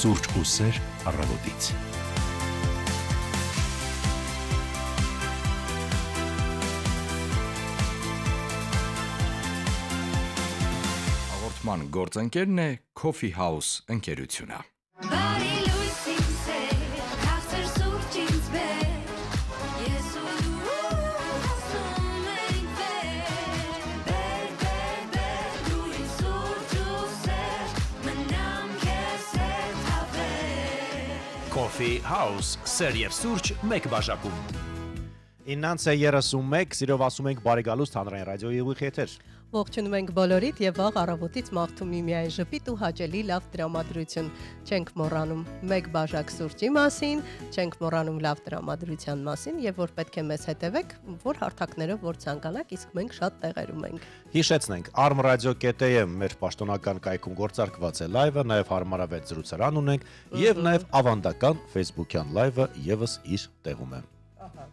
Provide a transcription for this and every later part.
Սուրճ ու սեր առավոտից։ Հաղորդման գործընկերն է Coffee House ընկերությունը։ Coffee House, սեր և սուրճ մեկ բաժակում։ 9:31 սիրով ասում ենք բարի գալուստ հանրային ռադիոյի ուղիղ եթեր։ Ողջունում ենք բոլորիդ եւ վաղ առավոտից մաղթում միայն ժպիտ ու հաճելի լավ տրամադրություն։ Չենք մոռանում մեկ բաժակ սուրճի մասին, չենք մոռանում լավ տրամադրության մասին եւ որ պետք է մեզ հետևեք, որ հարթակներով որ ցանկանաք, իսկ մենք շատ տեղերում ենք։ Հիշեցնենք, armradio.am մեր պաշտոնական կայքում գործարկված է լայվը, նաեւ հարմարավետ զրուցարան ունենք եւ նաեւ ավանդական Facebook-յան լայվը եւս իր տեղում է։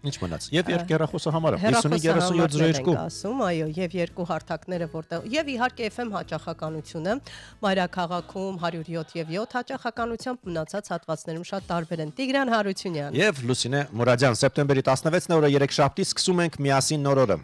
Ինչ մնաց։ Եվ երկերախոսը համարը 50-3702 ասում, այո, եւ երկու հարթակները որտեղ եւ իհարկե FM հաճախականությունը Մայրաքաղաքում 107 եւ 7 հաճախականությամբ մնացած հատվածներում շատ տարբեր են։ Տիգրան Հարությունյան եւ Լուսինե Մուրադյան սեպտեմբերի 16-ն օրը երեքշաբթի սկսում ենք միասին նոր օրը։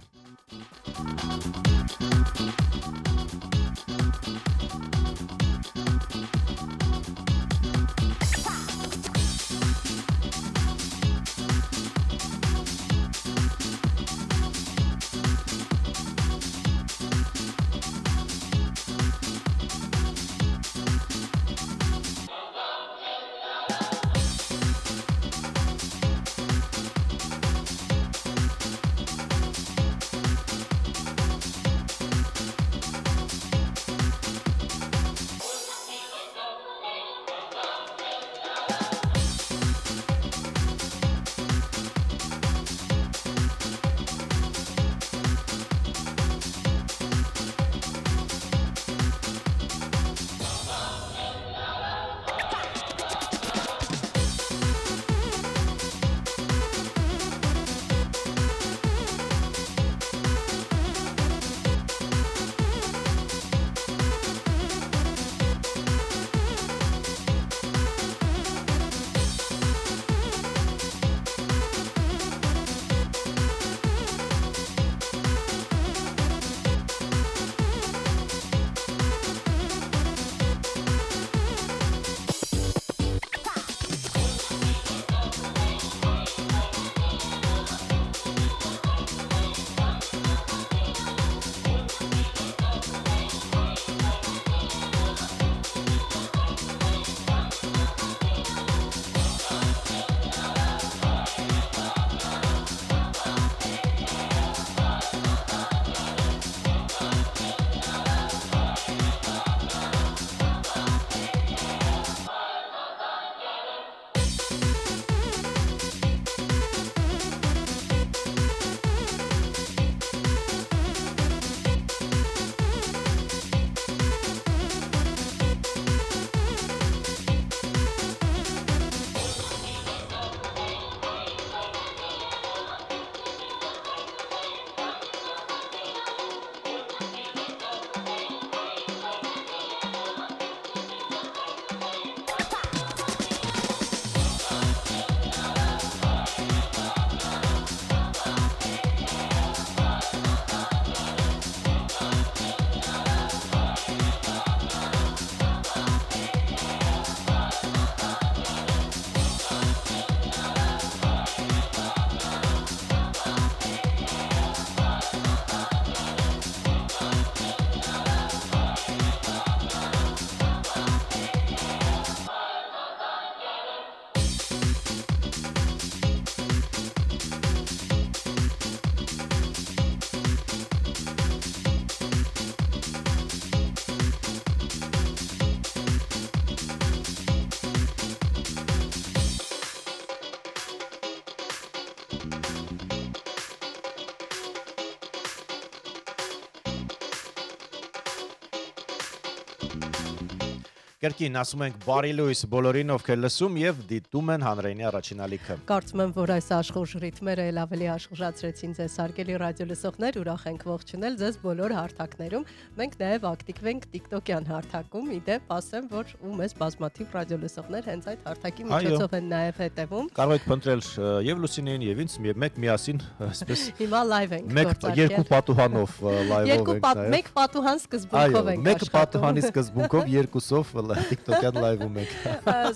Կրկին ասում ենք բարի լույս բոլորին, ովքեր լսում եւ դիտում են հանրայինի առաջին ալիքը։ Կարծում եմ, որ այս աշխուժ ռիթմերը էլ ավելի աշխուժացրեցին ձեզ հարգելի ռադիո լսողներ, ուրախ ենք ողջունել ձեզ բոլոր հարթակներում։ Մենք նաեւ ակտիվ ենք TikTok-յան հարթակում, իդեպ ասեմ, որ ու մեզ բազմաթիվ ռադիո լսողներ հենց այդ հարթակի միջոցով են նաեւ հետևում։ Կարող եք փնտրել եւ Լուսինեին եւ ինձ մեկ միասին, այսպես։ Հիմա լայվ ենք գործարկել։ Երկու պատուհանով լայվով ենք նայել։ Մեկ պատուհան սկզբունքով ենք աշխատում։ Մեկ պատուհանի սկզբունքով երկուսով TikTok-յան լայվում ենք։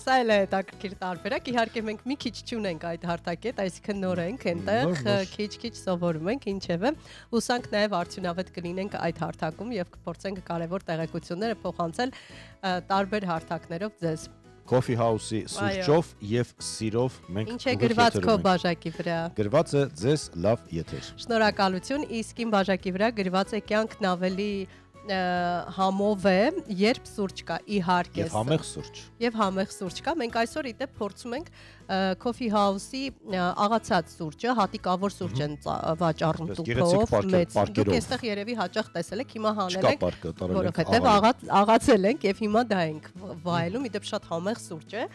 Սա էլ է հետաքրքիր տարբերակ։ Իհարկե մենք մի քիչ չունենք այդ հարթակետ, այսինքն նոր ենք այնտեղ, քիչ-քիչ սովորում ենք, ինչևէ։ Հուսանք նաև արդյունավետ կլինենք այդ հարթակում եւ կփորձենք կարևոր տեղեկությունները փոխանցել տարբեր հարթակներով ձեզ։ Coffee House-ի սուրճով եւ սիրով մենք Ինչ է գրված քո բաժակի վրա։ Գրված է ձեզ լավ եթեր։ Շնորհակալություն, իսկ իմ բաժակի վրա գրված է կյանքն ավելի համով է, երբ սուրճ կա, իհարկե։ Եվ համեղ սուրճ։ Եվ համեղ սուրճ կա։ Մենք այսօր իդեպ փորձում ենք Coffee House-ի աղացած սուրճը, հատիկավոր սուրճ են վաճառում տուփով, մեծ։ Դուք այստեղ երևի հաճախ տեսել եք, հիմա հանել ենք, որովհետև աղացել ենք եւ հիմա դա ենք վայելում, իդեպ շատ համեղ սուրճ է։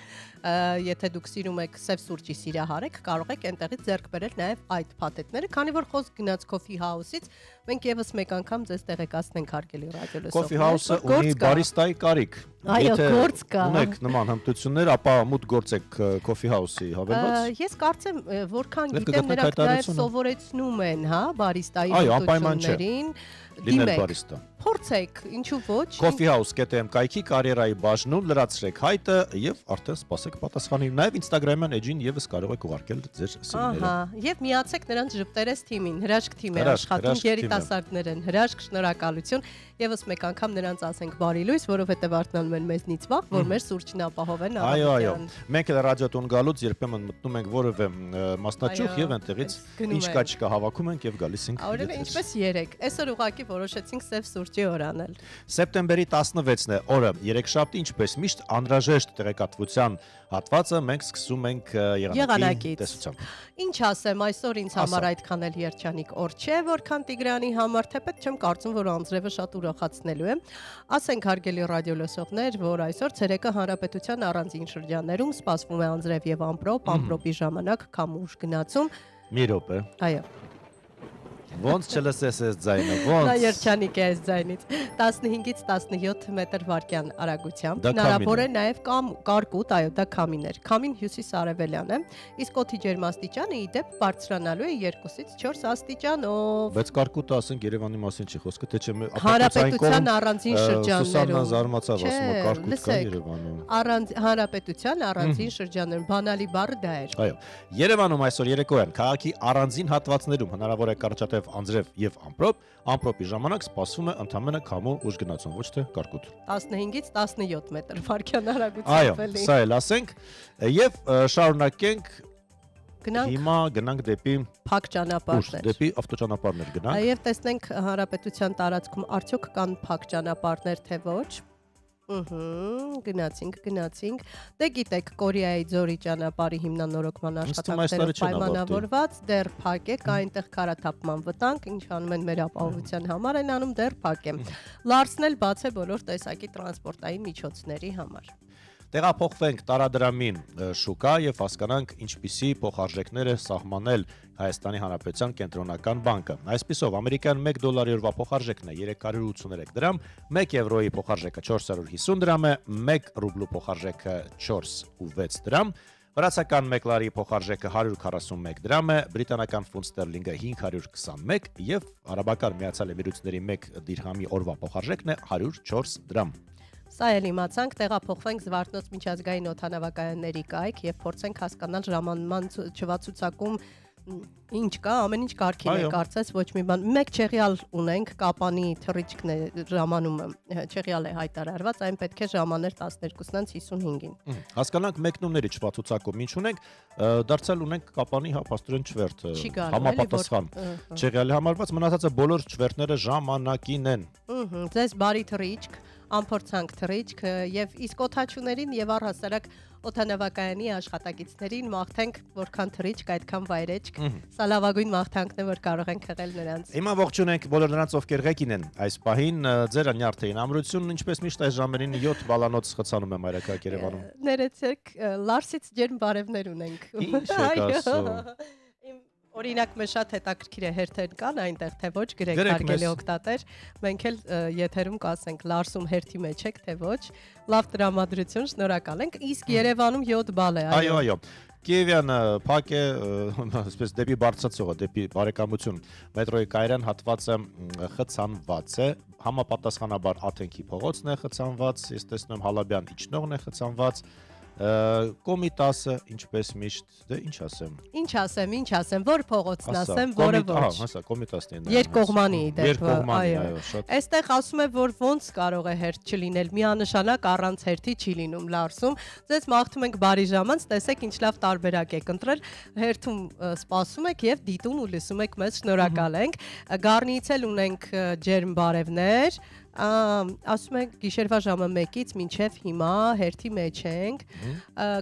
Եթե դուք սիրում եք սև սուրճի սիրահարեք, կարող եք այնտեղից ձեռք բերել նաև այդ փաթեթները, քանի որ խոսք գնաց Coffee House-ից, մենք եւս մեկ անգամ ձեզ տեղեկացնենք հարգելի ռադիո լսողներ։ Coffee House-ը ունի բարիստայի կարիք։ Այո, գործ կա։ Ունեք նման հմտություններ, ապա մուտք գործեք Coffee House-ի հավելված։ Ես կարծեմ, որքան գիտեմ, նրանք նաև սովորեցնում են, հա, բարիստայի հմտություններին։ Լինել բարիստա։ Փորձեք, ինչու ոչ։ Coffee House.am կայքի կարիերայի բաժնում լրացրեք հայտը եւ արդեն սպասեք պատասխանին։ Նաեւ Instagram-յան էջին եւս կարող եք ուղարկել ձեր սիրելիները։ Ահա, եւ միացեք նրանց ժպտերես թիմին, հրաշք թիմ է աշխատում, երիտասարդներ են, հրաշք, շնորհակալություն։ Եվս մեկ անգամ նրանց ասենք բարի լույս, որովհետեւ արթնանում են մեզնից վաղ, որ մեր սուրճն ապահովեն առավոտյան։ Այո, մենք էլ ռադիոտուն գալուց երբեմն մտնում ենք որևէ մասնաճյուղ եւ այնտեղից ինչ կա չկա հավաքում ենք եւ գալիս ենք։ Օրինակ ինչպես 3։ Այսօր ուղակի որոշեցինք սև սուրճի օր անել։ Սեպտեմբերի 16-ն է օրը, երեքշաբթի, ինչպես միշտ անհրաժեշտ տեղեկատվության հատվածը մենք սկսում ենք եղանակի տեսությամբ։ Ինչ ասեմ, այսօր ինձ համար այդքան էլ երջանիկ օր չէ, որքան Տիգրանի համար, թեպետ չեմ կարծում, որ անձրևը շատ ուրախացնելու է։ Ասենք հարգելի ռադիո լսողներ, որ այսօր ցերեկը հանրապետության առանձին շրջաններում սպասվում է անձրև եւ ամպրոպի ժամանակ քամուշ գնացում։ Մի րոպե։ Այո։ Ոնց չլսես այս ձայնը, ոնց։ Նա երջանիկ է այս ձայնից։ 15-ից 17 մետր վարկյան արագությամբ։ Հնարավոր է նաև կարկուտ, այո, դա քամին էր։ Քամին հյուսիս-արևելյան է, իսկ օդի ջերմաստիճանը ի դեպ բարձրանալու է 2-ից 4 աստիճանով։ Բայց կարկուտը ասենք Երևանի մասին չի խոսքը, թե չէ Հանրապետության առանձին շրջաններում։ Սուսաննան զարմացավ, ասում է կարկուտ կա Երևանում։ Հանրապետության առանձին շրջաններում բանալի բառը դա էր։ Այո։ Երևանում այսօր երեկոյան քաղաքի առանձին հատվածներում հնարավոր է կարճատև անձրև եւ ամպրոպի ժամանակ սպասվում է ընդամենը քամու ուժ գնացում, ոչ թե կարկուտ։ 15-ից 17 մետր վարկյան արագությամբ էլի։ Այո, սա էլ ասենք եւ շարունակենք հիմա գնանք դեպի փակ ճանապարհներ։ Դեպի ավտոճանապարհներ գնանք։ Եվ տեսնենք հանրապետության տարածքում արդյոք կան փակ ճանապարհներ թե ոչ։ Գնացինք։ Դե գիտեք, Կորեայի ձորի ճանապարհի հիմնանորոգման աշխատանքները պայմանավորված դեռ փակ է, կա այնտեղ քարաթափման վտանգ, ինչ անում են մեր ապահովության համար են անում, դեռ փակ է։ Լարսն էլ բաց է բոլոր տեսակի տրանսպորտային միջոցների համար։ Տեղափոխվենք տարադրամին շուկա եւ հասկանանք ինչպիսի փոխարժեքներ է սահմանել Հայաստանի Հանրապետության կենտրոնական բանկը։ Այսպիսով ամերիկյան $1 օրվա փոխարժեքն է 383 դրամ, 1 եվրոյի փոխարժեքը 450 դրամ է, 1 ռուբլու փոխարժեքը 4.6 դրամ, վրացական 1 լարի փոխարժեքը 141 դրամ է, բրիտանական ֆունտ ստերլինգը 521 եւ արաբական Միացյալ Էմիրությունների 1 դիրհամի օրվա փոխարժեքն է 104 դրամ։ Սա էլ իմացանք, տեղափոխվենք Զվարթնոց միջազգային օդանավակայանների կայք եւ փորձենք հասկանալ ժամանման չվացուցակում ինչ կա, ամեն ինչ կարգին է, կարծես ոչ մի բան։ Մեկ չեղյալ ունենք, կապանի թռիչքն է ժամանումը, չեղյալ է հայտարարված, այն պետք է ժամաներ 12:55-ին։ Հասկանանք մեկնումների չվացուցակում ինչ ունենք, դարձյալ ունենք կապանի հապաստորեն չվերթ, համապատասխան չեղյալի համարված, մնացածը բոլոր չվերթները ժամանակին են։ Ձեզ բարի թռիչք, ամփորձանք թռիչք եւ իսկ օթաչուներին եւ առհասարակ օթանավակայանի աշխատակիցներին մաղթենք որքան թռիչք այդքան վայրեջք սա լավագույն մաղթանքն է որ կարող ենք հղել նրանց Հիմա ողջունենք բոլոր նրանց ովքեր ղեկին են այս պահին ձեր նյարդային ամրությունն ինչպես միշտ այս ժամերին 7 բալանոց խցանում է մայրաքաղաք Երևանում Ներեցեք Լարսից ջերմ բարևներ ունենք Օրինակ մեզ շատ հետաքրքիր է հերթեր կան այնտեղ թե ոչ գրեք հարգելի օգտատեր մենք էլ եթերում կասենք Լարսում հերթի մեջ եք թե ոչ լավ տրամադրություն շնորհակալ ենք իսկ Երևանում 7 բալ է այո Կիևյանը փակ է այսպես դեպի բարձրացողը դեպի բարեկամություն մետրոյի կայարան հատվածը խցանված է համապատասխանաբար Աթենքի փողոցն է խցանված ես տեսնում Հալաբյան իջնողն է խցանված Կոմիտասը ինչպես միշտ դե ինչ ասեմ որ փողոցն ասեմ որը ոչ հեսա կոմիտասն է երկկողմանի այո այստեղ ասում է որ ոնց կարող է հերթ չլինել միանշանակ առանց հերթի չի լինում Լարսում ձեզ մաղթում ենք բարի ժամանց տեսեք ինչ լավ տարբերակ եք ընտրել հերթում սպասում եք եւ դիտում ու լսում եք մեզ շնորհակալ ենք Գառնիից էլ ունենք ջերմ բարևներ ասում ենք գիշերվա ժամը 1-ից մինչև հիմա հերթի մեջ ենք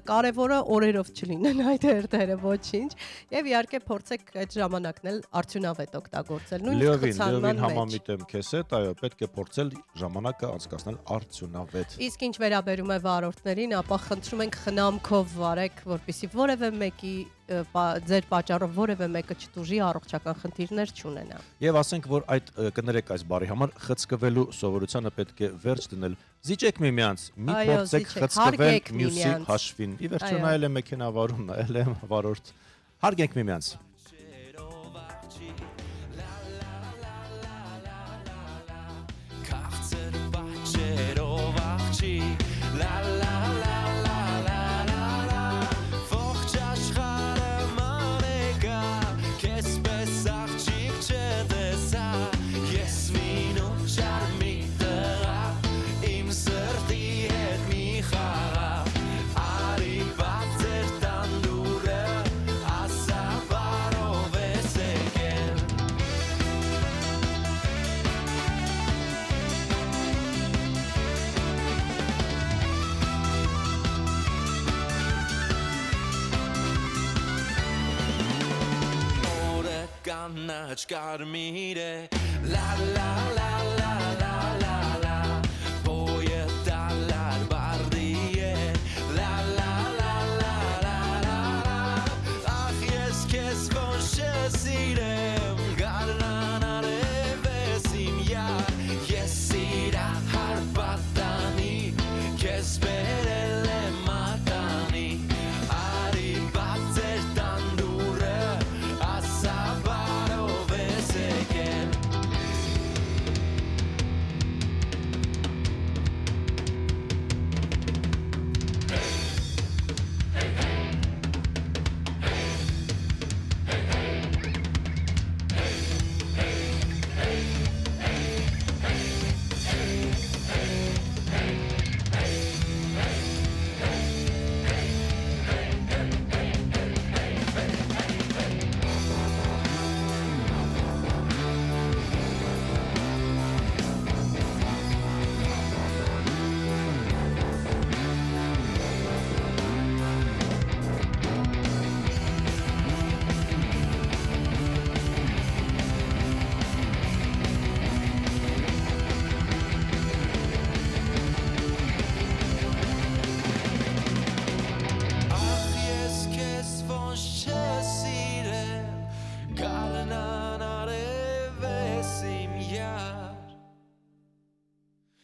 կարևորը օրերով չլինեն այդ հերթերը ոչինչ եւ իհարկե փորձեք այդ ժամանակն էլ արդյունավետ օգտագործել նույնիսկ Լիովին համամիտեմ քեզ հետ այո պետք է փորձել ժամանակը անցկացնել արդյունավետ իսկ ինչ վերաբերում է վարորդներին ապա խնդրում ենք խնամքով վարեք որպեսզի որևէ մեկի ձեր պատճառով որևէ մեկը չտուժի առողջական խնդիրներ չունենա եւ ասենք որ այդ կներեք այս բարի համար խցկվելու սովորությանը պետք է վերջ դնել զիջեք միմյանց մի փորձեք խցկվել մյուսի հաշվին ի վերջո նայել եմ մեքենավարում նայել եմ վարորդ հարգենք միմյանց Carmire la la la la la la la voy a talar barrie la la la la la la ach es que es sirem garnanare vesim ya yesira harbatani que sperele matani ari batzer tandure asaba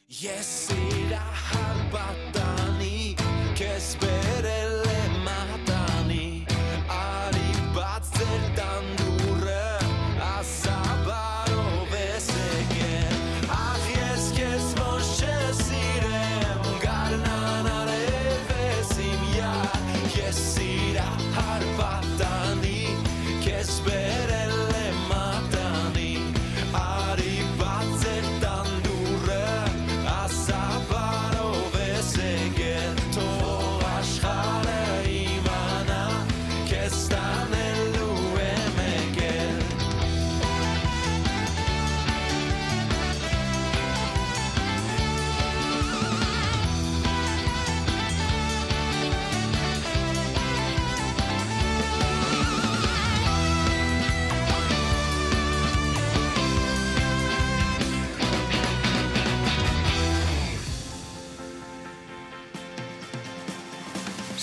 Yesira harbatani que sperele matani ari batzer tandure asabaro vesegen ach yes kes moshe sirem garnanare vesim ya Yesira harbatani que sperele matani ari batzer tandure asabaro vesegen to ashkhare imana que stanelu emegen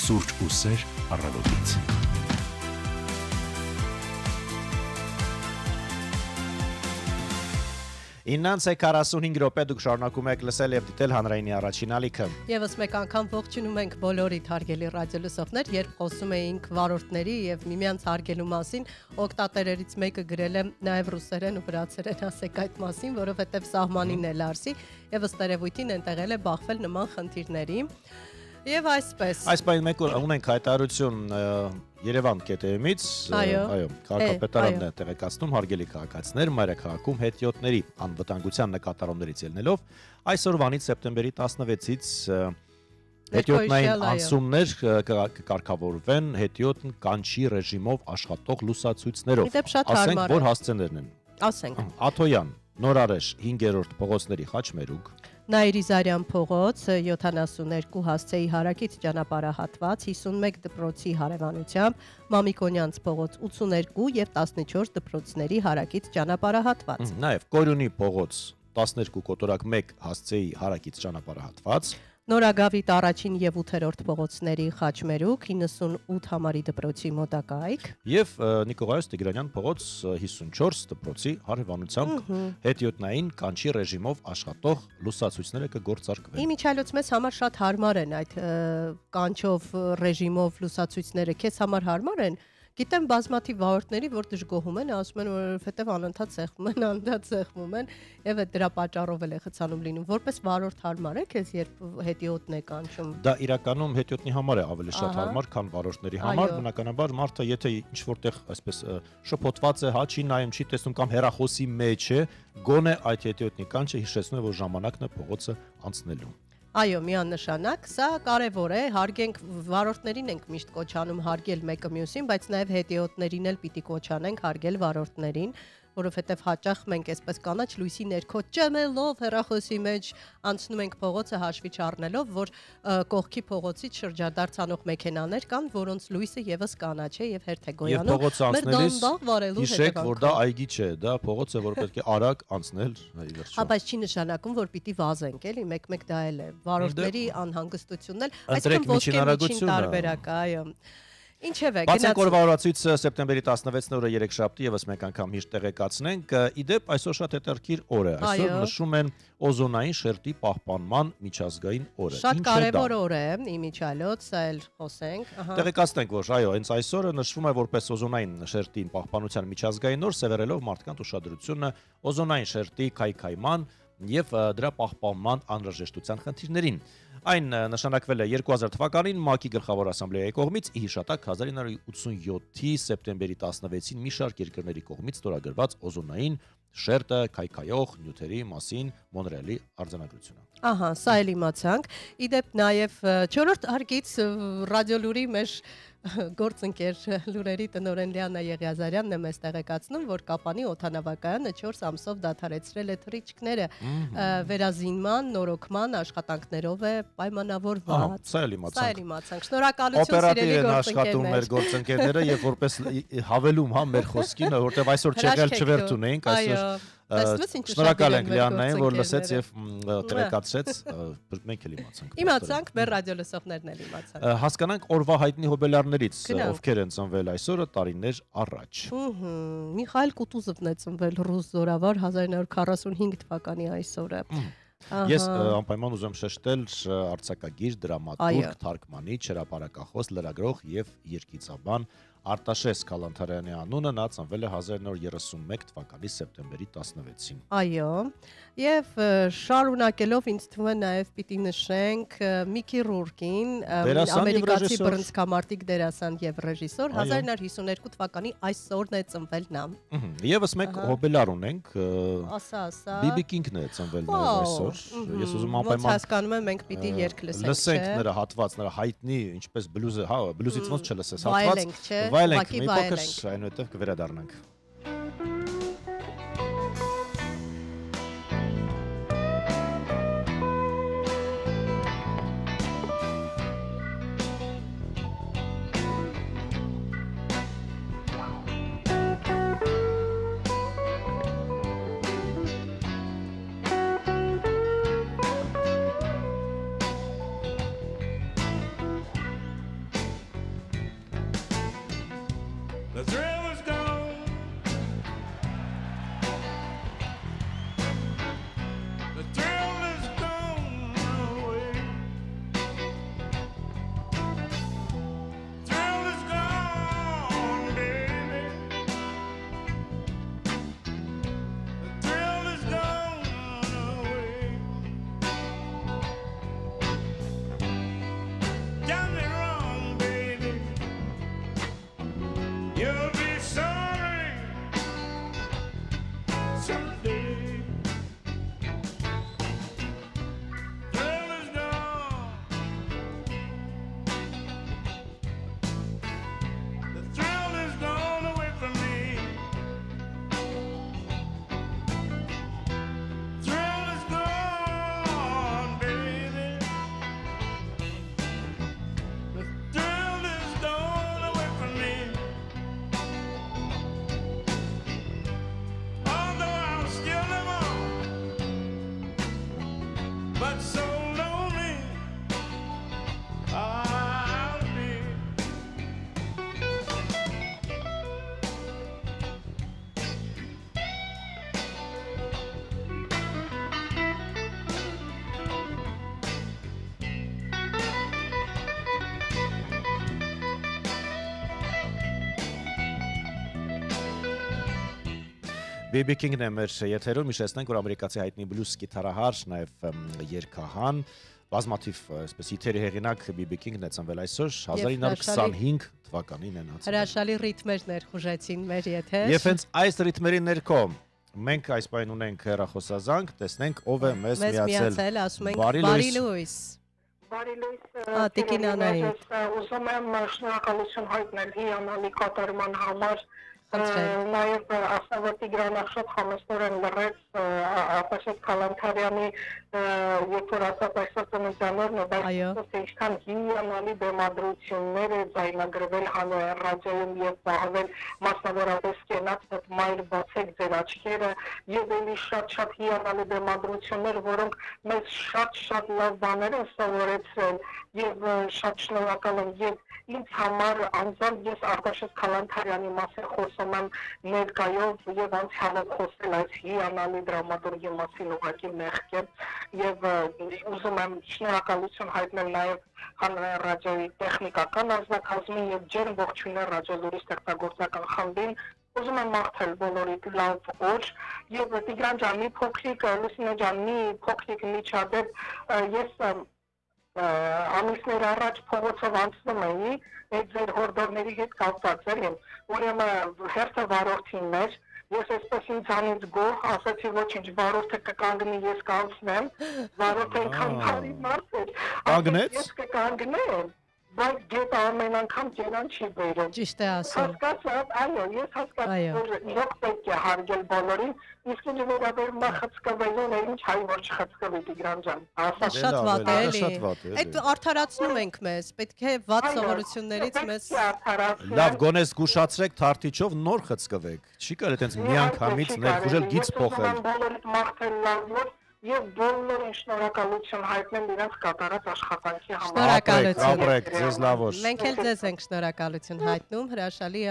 Սուրճ ու սեր առավոտից։ Իննանց է 45 րոպե դուք շարունակում եք լսել եւ դիտել հանրայինի առաջին ալիքը։ Եվս մեկ անգամ ողջունում ենք բոլորիդ հարգելի ռադիոլսողներ, երբ խոսում էինք վարորդների եւ միմյանց հարգելու մասին, օկտատերերից մեկը գրել է նաեւ ռուսերեն ու վրացերեն ասեք այդ մասին, որովհետեւ սահմանին է լարսի եւ ըստ երևույթին ընտեղել է բախվել նման խնդիրների։ Եվ այսպես։ Այս պայն մեկ ունենք հայտարարություն Երևան.am-ից, այո, քաղաքապետարանն է տեղեկացնում հարգելի քաղաքացիներ մայրաքաղաքում հետիոտների անվտանգության նկատառումներից ելնելով այսօրվանից սեպտեմբերի 16-ից հետիոտնային անցումներ կկարգավորվեն հետիոտն կանչի ռեժիմով աշխատող լուսացույցներով, ասենք որ հասցեներն են։ Ասենք Աթոյան, Նորարեշ 5-րդ փողոցների խաչմերուկ, Նաիրիզարյան փողոց 72 հասցեի հարակից ճանապարհահատված 51 դպրոցի հարևանությամբ, Մամիկոնյանց փողոց 82 եւ 14 դպրոցների հարակից ճանապարհահատված։ Նաեւ Կորյունի փողոց 12 կոտորակ 1 հասցեի հարակից ճանապարհահատված, Նորագավիթ առաջին եւ 8-րդ փողոցների խաչմերուկ 98 համարի դպրոցի մոտակայք եւ Նիկողայոս Տիգրանյան փողոց 54 դպրոցի հարևանությամբ հետիոտնային կանչի ռեժիմով աշխատող լուսացույցները կգործարկվեն։ Իմիջիայլոց մեզ համար շատ հարմար են այդ կանչով ռեժիմով լուսացույցները, քեզ համար հարմար են։ Գիտեմ բազմաթիվ վարորդների, որ դժգոհում են, ասում են, որովհետև անընդհատ սեղմում են, եւ այդ դրա պատճառով էլ է խցանում լինում։ Որպես վարորդ հարմար է քեզ, երբ հետիոտն է կանչում։ Դա իրականում հետիոտնի համար է ավելի շատ հարմար, քան վարորդների համար։ Բնականաբար մարդը եթե ինչ որտեղ այսպես շփոթված է, հա չի նայում, չի տեսնում կամ հեռախոսի մեջ է, գոնե այդ հետիոտնի կանչը հիշեցնում է, որ ժամանակն է փողոցը անցնելու։ Այո, միանշանակ, սա կարևոր է, հարգենք վարորդներին ենք միշտ կոչանում հարգել մեկը մյուսին, բայց նաև հետիոտներին էլ պիտի կոչանենք հարգել վարորդներին, որովհետև հաճախ մենք այսպես կանաչ լույսի ներքո ճմելով հեռախոսի մեջ անցնում ենք փողոցը հաշվի չառնելով, որ կողքի փողոցից շրջադարձանող մեքենաներ կան, որոնց լույսը եւս կանաչ է եւ հերթ է գոյանում։ Եվ փողոցը անցնելիս հիշեք, որ դա այգի չէ, դա փողոց է, որ պետք է արագ անցնել, վերջը։ Հա, բայց չի նշանակում, որ պիտի վազենք, էլի, մեկ-մեկ դա էլ է։ Վարորդների անհանգստությունն էլ, այսինքն ոսկե միջին տարբերակ, այո։ Ինչևէ, Բացենք օրվա օրացույցը սեպտեմբերի 16-ն օրը երեքշաբթի եւս մեկ անգամ հիշ տեղեկացնենք։ Իդեպ այսօր շատ հետաքրքիր օր է։ Այսօր նշում են օզոնային շերտի պահպանման միջազգային օրը։ Շատ կարևոր օր է, իմիջիայլոց, սա էլ խոսենք։ Տեղեկացնենք, որ այո, հենց այսօրը նշվում է որպես օզոնային շերտի պահպանության միջազգային օր, սևեռելով մարդկանց ուշադրությունը օզոնային շերտի քայքայման եւ դրա պահպանման անհրաժեշտության խնդիրներին։ Այն նշանակվել է 2000 թվականին ՄԱԿ-ի գլխավոր ասամբլեայի կողմից ի հիշատակ 1987-ի սեպտեմբերի 16-ին մի շարք երկրների կողմից ստորագրված օզոնային շերտը քայքայող նյութերի մասին Մոնրեալի արձանագրությունը։ Ահա, սա էլ իմացանք։ Իդեպ նաև 4-րդ հարկից ռադիոլուրի մեր գործընկեր լուրերի տնօրեն Լիանա Եղիազարյանն է մեզ տեղեկացնում, որ Կապանի օդանավակայանը 4 ամսով դադարեցրել է թռիչքները վերազինման, նորոգման աշխատանքներով է պայմանավորված։ Սա էլ իմացանք։ Շնորհակալություն սիրելի աշխատում մեր գործընկերները եւ որպես հավելում հա մեր խոսքին, որտեվ այսօր չեղել չվերթ ունենք, այսօր շնորհակալ ենք Լիանային, որ լսեց եւ տեղեկացրեց, մենք էլ իմացանք։ Իմացանք, մեր ռադիոլսողներն էլ իմացան։ Հասկանանք օրվա հայտնի հոբելարներից, ովքեր են ծնվել այսօրը տարիներ առաջ։ Միխայել Կուտուզովն է ծնվել, ռուս զորավար, 1945 թվականի այսօրը։ Ես անպայման ուզում շեշտել արձակագիր, դրամատուրգ, թարգմանիչ, հրապարակախոս, լրագրող եւ երգիծաբան Արտաշես Քալանթարյանի անունը, նա ծնվել է 1931 թվականի սեպտեմբերի 16-ին։ Այո, եւ շարունակելով ինձ թվում է նաեւ պիտի նշենք Միկի Ռուրկին, ամերիկացի բռնցքամարտիկ դերասան եւ ռեժիսոր, 1952 թվականի այսօրն է ծնվել նա։ Եվս մեկ հոբելար ունենք, ասա։ Բիբի Կինգն է ծնվել նաեւ այսօր։ Ես ուզում անպայման ոնց հասկանում եմ, մենք պիտի երգ լսենք, լսենք նրա հատված, նրա հայտնի, ինչպես բլյուզը, հա, բլյուզից ոնց չլսես հատված։ Վայելենք, մի փոքր այնուհետև կվերադառնանք։ today. Thrill is gone. The thrill is gone away from me. Thrill is gone, baby. The thrill is gone away from me. Although I'm still live on, but so lonely I'll be. BB King-ն է մեր եթերում, հիշեցնենք, որ ամերիկացի հայտնի բլյուզ գիտարահար, նաև երգահան, բազմաթիվ այսպես հիթերի հեղինակ BB King-ն է ծնվել այսօր 1925 թվականին են հացել։ Հրաշալի ռիթմեր ներխուժեցին մեր եթեր։ Եվ հենց այս ռիթմերի ներքո մենք այս պայն ունենք հեռախոսազանգ, տեսնենք ով է մեզ միացել։ Ասում ենք բարի լույս։ Բարի լույս, Տիկին Անահիտ։ ուզում եմ շնորհակալություն հայտնել հիանալի կատարման համար, Խնդրեմ։ նաև ասեմ, որ Տիգրանը շատ համեստորեն լռեց Արտաշես Քալանթարյանի, երբ որ ասաց այսօր ծննդյաներն է, Այո։ բայց ինչքան հիանալի բեմադրություններ է ձայնագրվել հանրային ռադիոյում եւ զբաղվել մասնավորապես կենաց հետ մայր բացեք ձեր աչքերը եւ էլի շատ հիանալի բեմադրություններ, որոնք մեզ շատ լավ բաներ են սովորեցրել եւ շատ շնորհակալ եմ եւ ինձ համար անձամբ ես Արտաշես Քալանթարյանի մասին խոսում եմ ներկայով եւ անցյալով խոսել այս հիանալի դրամատուրգի մասին ուղղակի մեղք է եւ ուզում եմ շնորհակալություն հայտնել նաեւ հանրային ռադիոյի տեխնիկական անձնակազմին եւ ջերմ ողջույններ ռադիոլուրի ստեղծագործական խմբին ուզում եմ մաղթել բոլորիդ լավ օր եւ Տիգրան ջան մի փոքրիկ Լուսինե ջան մի փոքրիկ միջադեպ ես ամիսներ առաջ փողոցով անցնում էի այդ ձեր հորդորների հետ կապված էլի ուրեմն հերթը վարորդին էր ես այսպես ինձանից գոհ ասացի ոչինչ վարորդը կկանգնի ես կանցնեմ վարորդը ինքան բարի մարդ էր Կանգնեց։ ես կկանգնեմ բայց գետը ամեն անգամ ջերան չի բերում Ճիշտ է ասում։ հասկացա այո ես հասկացա Այո։ որ իրոք պետք է հարգել բոլորին իսկ ինչ վերաբերում է խցկվելուն է ինչ հայ որ չխցկվի Տիգրան ջան ասա Շատ վատ է, էլի։ Շատ վատ է, էլի։ Այդ արդարացնում ենք մեզ, պետք է վատ սովորություններից մեզ Լավ, գոնե զգուշացրեք թարթիչով նոր խցկվեք։ Չի կարելի այտենց միանգամից ներխուժել գիծ փոխել։ Բոլորիդ մաղթել լավ օր եւ բոլորին շնորհակալություն հայտնել իրենց կատարած աշխատանքի համար Շնորհակալություն։ Ապրեք, ձեզ լավ օր։ Մենք էլ ձեզ ենք շնորհակալություն հայտնում հրաշալի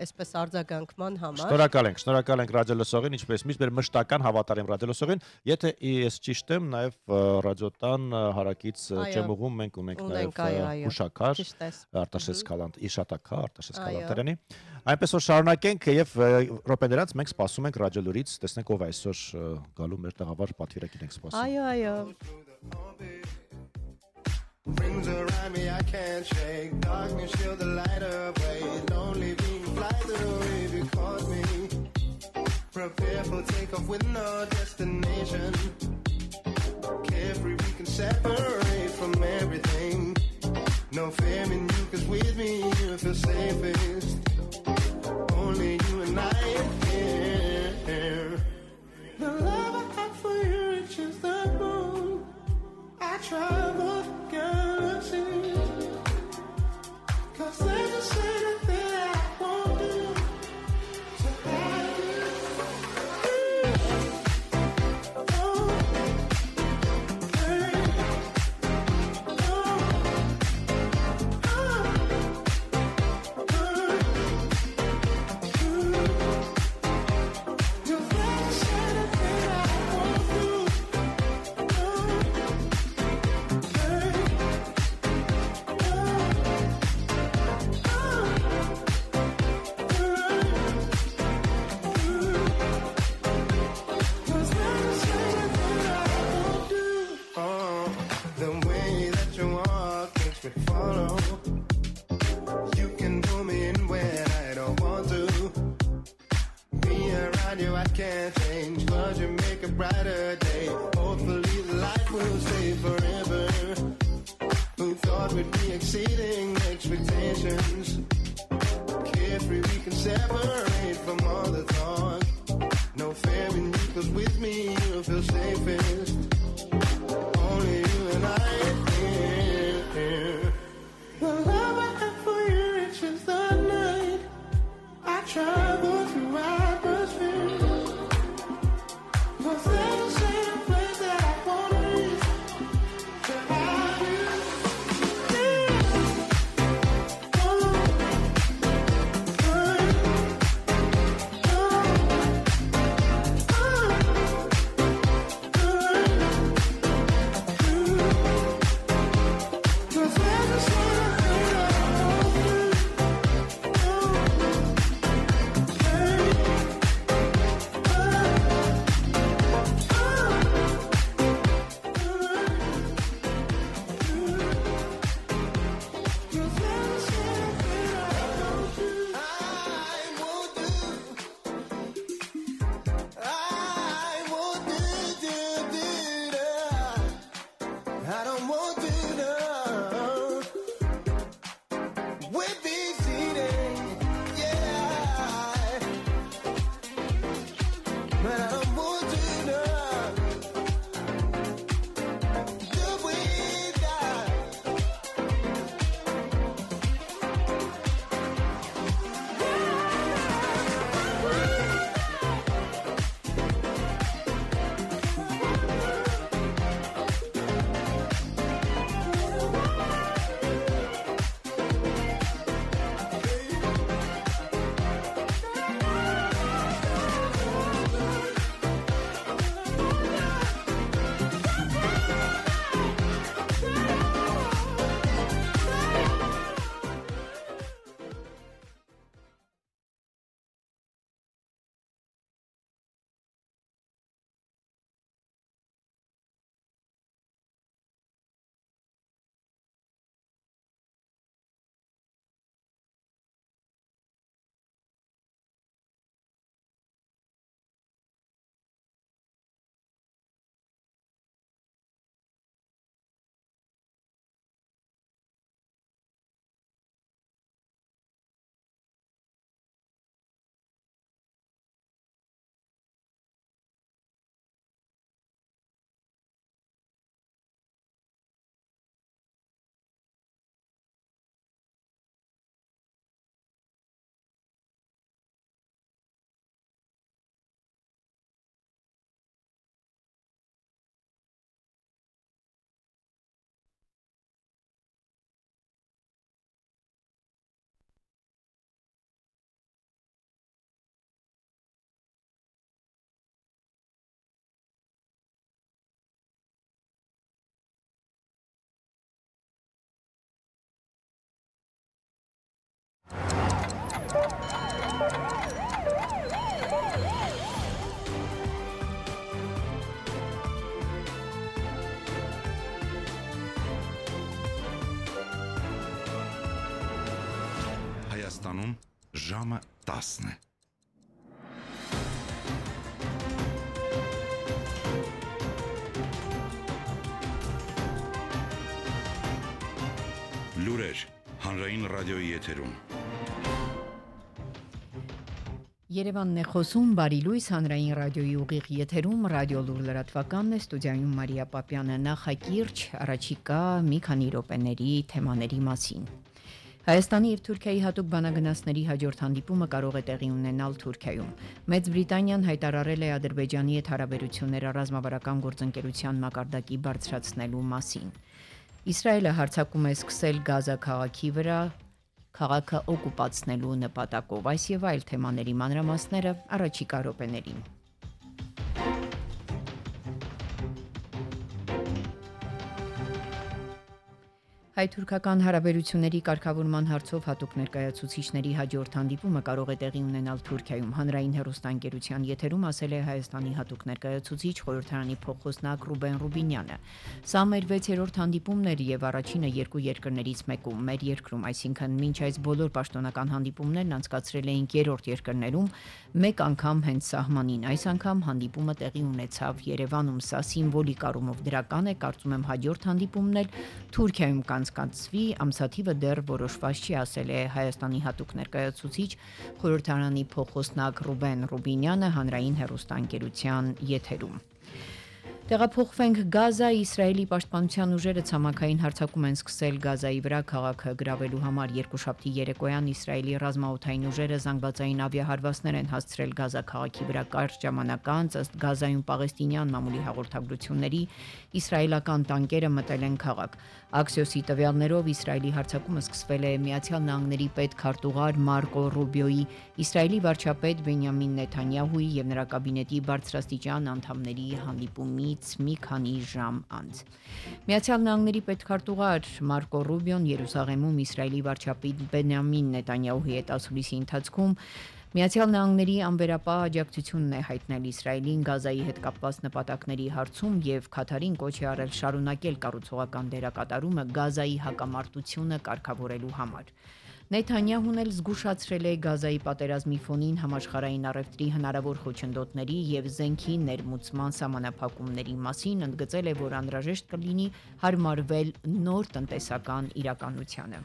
այսպես արձագանքման համար։ Շնորհակալ ենք ռադիոլսողին, ինչպես միշտ մեր մշտական հավատարիմ ռադիոլսողին։ Եթե ես ճիշտ եմ, նաև ռադիոտան հարակից Ճեմուղում մենք ունենք Ունենք, նաև այո, այո։ հուշակար Ճիշտ ես։ Արտաշես Իշատակա, Արտաշես Այո։ Քալանթարյանի։ Այնպես որ շարունակենք եւ րոպեներած մենք սպասում ենք ռադիոլուրից, տեսնենք ով այսօր գալու մեր տաղավար պատվիրակին ենք սպասում։ Այո։ Rings around me I can't shake. Darkness shield the light away. Lonely being fly away because me. Prepare for takeoff with no destination. Carefree we can separate from everything. No fear in you cause with me you feel safest. Only you and I here. The love I have for you reaches the moon. I travel galaxies. Cause there's a certain thing I won't do to have you. Oh, hey. You're the certain thing I won't do. Me around you I can't change, but you make a brighter day. Hopefully the light will stay forever. Who thought we'd be exceeding expectations? Carefree we can separate from all the talk. No fear in you, 'cause with me you'll feel safest. Only you and I here. The love I have for you reaches the night. I travel through atmosphere. Was there a certain place that I wanna reach to have you? Հայաստանում ժամը 10 է։ Լուրեր հանրային ռադիոյի եթերում։ Երևանն է խոսում, բարի լույս, հանրային ռադիոյի ուղիղ եթերում, ռադիոլուր լրատվականն է, ստուդիայում Մարիա Պապյանը, նախակիրճ, առաջիկա մի քանի րոպեների թեմաների մասին։ Հայաստանի եւ Թուրքիայի հատուկ բանագնացների հաջորդ հանդիպումը կարող է տեղի ունենալ Թուրքիայում։ Մեծ Բրիտանիան հայտարարել է Ադրբեջանի հետ հարաբերությունները ռազմավարական գործընկերության մակարդակի բարձրացնելու մասին։ Իսրայելը հարձակում է սկսել Գազա քաղաքի վրա քաղաքը օկուպացնելու նպատակով, այս եւ այլ թեմաների մանրամասները առաջիկա րոպեներին։ Հայ-թուրքական հարաբերությունների կարգավորման հարցով հատուկ ներկայացուցիչների հաջորդ հանդիպումը կարող է տեղի ունենալ Թուրքիայում։ Հանրային հեռուստաընկերության եթերում ասել է Հայաստանի հատուկ ներկայացուցիչ խորհրդարանի փոխխոսնակ Ռուբեն Ռուբինյանը։ Սա մեր 6-րդ հանդիպումն էր եւ առաջինը երկու երկրներից մեկում մեր երկրում, այսինքն մինչ այս բոլոր պաշտոնական հանդիպումներն անցկացրել էինք երրորդ երկրներում, մեկ անգամ հենց սահմանին։ Այս անգամ հանդիպումը տեղի ունեցավ Երևանում։ Սա սիմվոլիկ առումով դրական է, կարծում եմ հաջորդ հանդիպումն էլ Թուրքիայում կանցկացվի, ամսաթիվը դեռ որոշված չի, ասել է Հայաստանի հատուկ ներկայացուցիչ խորհրդարանի փոխխոսնակ Ռուբեն Ռուբինյանը հանրային հեռուստաընկերության եթերում։ Տեղափոխվենք Գազա, Իսրայելի պաշտպանության ուժերը ցամաքային հարձակում են սկսել Գազայի վրա քաղաքը գրավելու համար։ Երկուշաբթի երեկոյան Իսրայելի ռազմաօդային ուժերը զանգվածային ավիահարվածներ են հասցրել Գազա քաղաքի վրա կարճ ժամանակ անց, ըստ Գազայում պաղեստինյան մամուլի հաղորդագրությունների, իսրայելական տանկերը մտել են քաղաք։ Աքսիոսի տվյալներով Իսրայելի հարձակումը սկսվել է Միացյալ Նահանգների պետքարտուղար Մարկո Ռուբիոյի, Իսրայելի վարչապետ Բենյամին Նեթանյահուի եւ նրա կաբինետի բարձրաստիճան անդամների հանդիպումից մի քանի ժամ անց։ Միացյալ Նահանգների պետքարտուղար Մարկո Ռուբիոն Երուսաղեմում Իսրայելի վարչապետ Բենյամին Նեթանյահուի հետ ասուլիսի ընթացքում Միացյալ Նահանգների անվերապահ աջակցությունն է հայտնել Իսրայելին Գազայի հետ կապված նպատակների հարցում եւ Քաթարին կոչ է արել շարունակել կառուցողական դերակատարումը Գազայի հակամարտությունը կարգավորելու համար։ Նեթանյահուն էլ զգուշացրել է Գազայի պատերազմի ֆոնին համաշխարհային առևտրի հնարավոր խոչընդոտների եւ զենքի ներմուծման սահմանափակումների մասին, ընդգծել է, որ անհրաժեշտ կլինի հարմարվել նոր տնտեսական իրականությանը։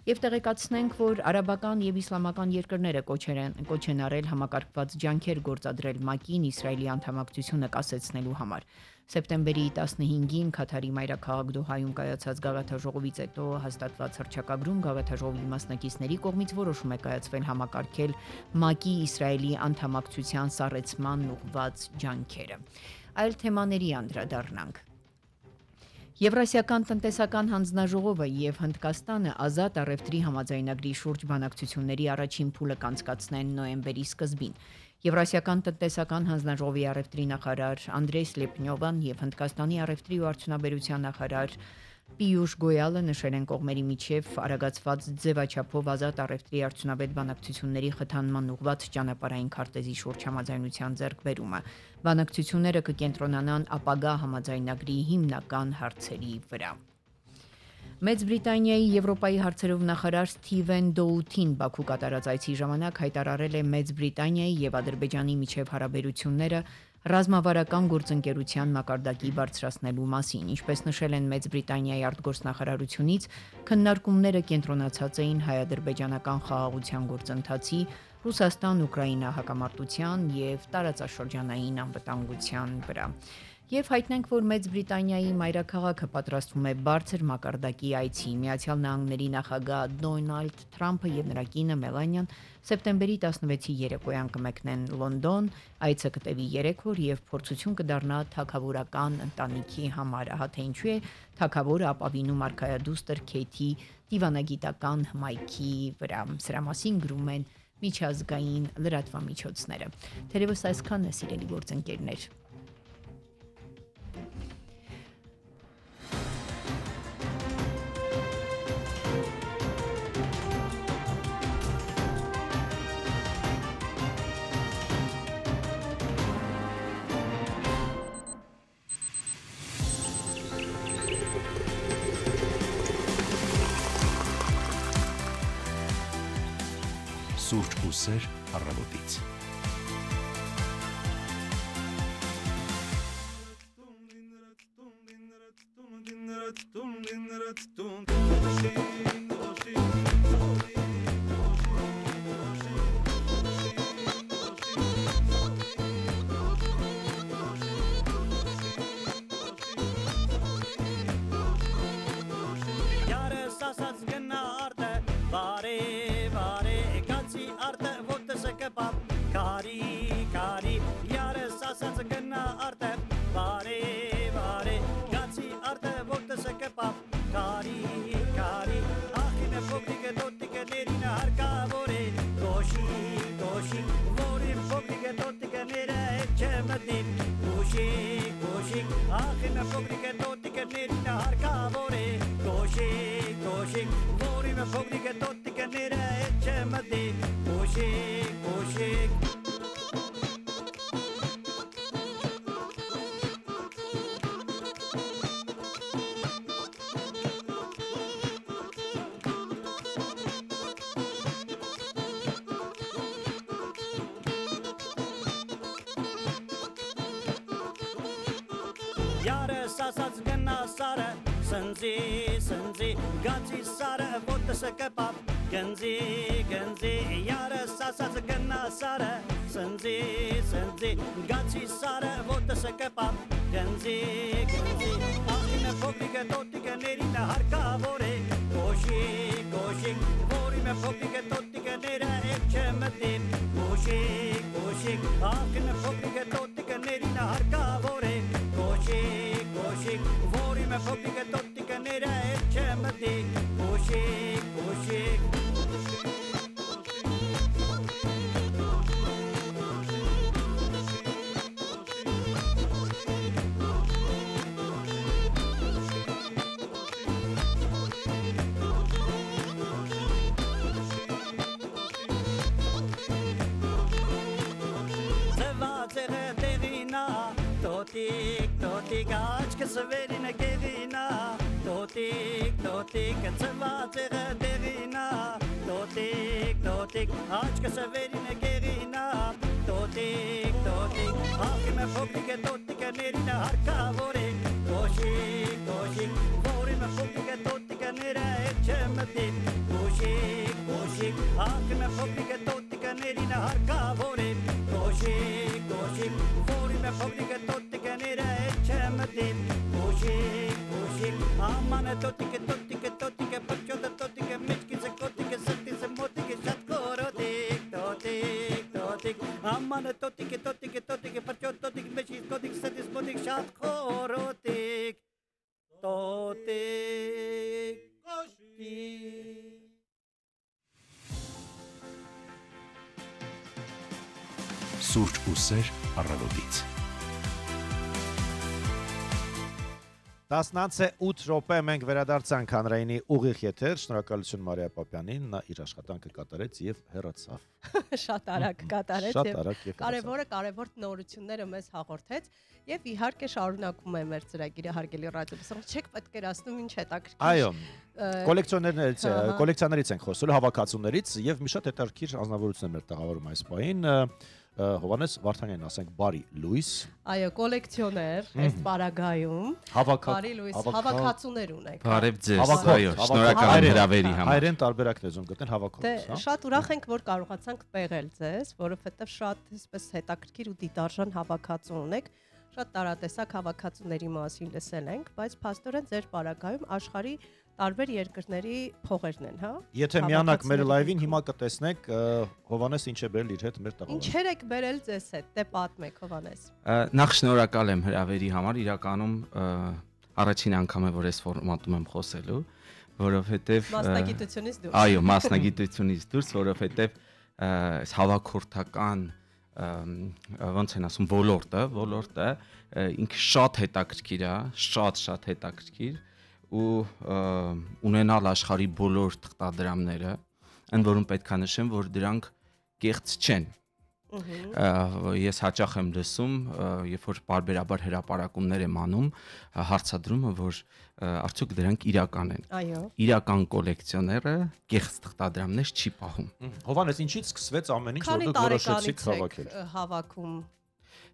Եվ տեղեկացնենք, որ արաբական եւ իսլամական երկրները կոչ են արել համակարգված ջանքեր գործադրել ՄԱԿ-ին Իսրայելի անդամակցությունը կասեցնելու համար։ Սեպտեմբերի 15-ին Քաթարի մայրաքաղաք Դոհայում կայացած գաղութաժողովից հետո հաստատված հռչակագրում գաղութաժողովի մասնակիցների կողմից որոշում է կայացվել համակարգել ՄԱԿ-ի Իսրայելի անդամակցության սառեցման ուղղված ջանքերը։ Այլ թեմաների անդրադառնանք։ Եվրասիական տնտեսական հանձնաժողովը եւ Հնդկաստանը ազատ առևտրի համաձայնագրի շուրջ բանակցությունների առաջին փուլը կանցկացնեն նոյեմբերի սկզբին։ Եվրասիական տնտեսական հանձնաժողովի առևտրի նախարար Անդրեյ Սլեպնյովան եւ Հնդկաստանի առևտրի ու արդյունաբերության նախարար Պիյուշ Գոյալը նշել են կողմերի միջև արագացված ձևաչափով ազատ առևտրի արդյունաբեր բանակցությունների խթանման ուղղված ճանապարհային քարտեզի շուրջ համաձայնության ձեռքբերումը։ Բանակցությունները կկենտրոնանան ապագա համաձայնագրի հիմնական հարցերի վրա։ Մեծ Բրիտանիայի Եվրոպայի հարցերով նախարար Սթիվեն Դոութին Բաքու կատարած այցի ժամանակ հայտարարել է Մեծ Բրիտանիայի եւ Ադրբեջանի միջև հարաբերությունները ռազմավարական գործընկերության մակարդակի բարձրացնելու մասին, ինչպես նշել են Մեծ Բրիտանիայի արտգործնախարարությունից, քննարկումները կենտրոնացած էին հայ-ադրբեջանական խաղաղության գործընթացի, Ռուսաստան-Ուկրաինա հակամարտության եւ տարածաշրջանային անվտանգության վրա։ Եվ հայտնենք, որ Մեծ Բրիտանիայի մայրաքաղաքը պատրաստվում է բարձր մակարդակի այցի։ Միացյալ Նահանգների նախագահ Դոնալդ Թրամփը եւ նրա կինը Մելանիան սեպտեմբերի 16-ի երեկոյան կմեկնեն Լոնդոն, այցը կտևի 3 օր եւ փորձություն կդառնա թագավորական ընտանիքի համար։ Ահա թե ինչու է թագավորը ապավինում արքայադուստր Քեյթի դիվանագիտական հմայքի վրա։ Սրա մասին գրում են միջազգային լրատվամիջոցները։ Թերևս այսքանն է, սիրելի գործընկերներ։ Սուրճ ու սեր առավոտից։ Ach, in der Fabrik, dort die Kanäle, Harka, Bore, Goshe. me փոքրիկը տոտիկները հետ չմտի Կոշիկ, կոշիկ Ասած գնա սարը սնձի սնձի գացի սարը ոտսը կպապ գնձի գնձի յարս ասած գնա սարը սնձի սնձի գացի սարը ոտսը կպապ գնձի գնձի ախինը փոքրիկը տոտիկներին հարկավոր է կոշիկ կոշիկ որի մե փոքրիկը տոտիկները հետ չմտի կոշիկ կոշիկ ախինը փոքրիկը տոտիկներին հարկավոր է կոշիկ Որի մե փոքրիկը տոտիկները հետ չմտի Կոշիկ, կոշիկ Ձվածեղը տեղինա Տոտիկ, տոտիկ, աչքը սվերինը գեղինա Տոտիկ, տոտիկ, ծվածեղը դեղինա Տոտիկ, տոտիկ, աչքը սվերինը գեղինա Տոտիկ, տոտիկ, ախիմը փոքրիկը տոտիկներինը հարկավոր է Կոշիկ, կոշիկ, որիմը փոքրիկը տոտիկները հետ չմտի Կոշիկ, կոշիկ, ախիմը փոքրիկը տոտիկներինը հարկավոր է Կոշիկ, կոշիկ, որիմը փոքրիկը տոտիկները հետ չմտի Կոշիկ, կոշիկ, ամանը տոտիկը, տոտիկը, տոտիկը, պրճոտը տոտիկը, մեջկիցը, կոտիկը, սրտիցը, մոտիկը, շատ կորոտիկ, տոտիկ, տոտիկ, ամանը տոտիկը, տոտիկը, տոտիկը, պրճոտ, տոտիկ, մեջկից, կոտիկ, սրտից, մոտիկ, շատ կորոտիկ, տոտիկ, կոշիկ Սուրճ ու սեր առավոտից 10:08 րոպե մենք վերադարձանք հանրայինի ուղիղ եթեր շնորհակալություն Մարիա Պապյանին նա իր աշխատանքը կատարեց եւ հեռացավ Շատ արագ կատարեց Շատ արագ եւ կարևոր նորությունները մեզ հաղորդեց եւ իհարկե շարունակում է մեր ծրագիրը հարգելի ռադիոլսող չեք պետք է ասում ինչ հետաքրքիր Այո կոլեկցիաներից ենք խոսում հավաքածուներից եւ մի շատ հետաքրքիր անձնավորություն մեր տաղավարում այս պահին Հովանես Վարդանյանն ասենք բարի լույս Այո կոլեկցիոներ այս պարագայում բարի լույս հավաքածուներ ունեք Բարև ձեզ այո շնորհակալ եմ հրավերի համար Հայերեն տարբերակն է զում գտնել հավաքածու հա Շատ ուրախ ենք որ կարողացանք պեղել ձեզ որովհետեւ շատ այսպես հետաքրքիր ու դիտարժան հավաքածու ունեք Շատ տարատեսակ հավաքածուների մասին լսել ենք բայց փաստորեն ձեր պարագայում աշխարհի տարբեր երկրների փողերն են, հա։ Եթե միանաք մեր լայվին հիմա կտեսնեք Հովանես ինչ է բերել իր հետ մեր տաղավարում։ Ինչեր եք բերել ձեզ հետ, դե պատմեք Հովանես։ Նախ շնորհակալ եմ հրավերի համար, իրականում առաջին անգամ է որ այս ֆորմատում եմ խոսելու, որովհետև Մասնագիտությունից դուրս։ Այո, մասնագիտությունից դուրս, որովհետև այս հավաքորդական ոնց են ասում ոլորտը ինքը շատ հետաքրքիր է, շատ հետաքրքիր ու ունենալ աշխարհի բոլոր թղթադրամները, ընդ որում պետք է նշեմ, որ դրանք կեղծ չեն։ Ես հաճախ եմ լսում, երբ որ բարբերաբար հրապարակումներ եմ անում, հարցադրումը, որ արդյոք դրանք իրական են։ Այո։ Իրական կոլեկցիոները կեղծ թղթադրամներ չի պահում։ Հովանես, ինչից սկսվեց ամեն ինչ, որ դուք որոշեցիք հավաքել։ Հավաքում։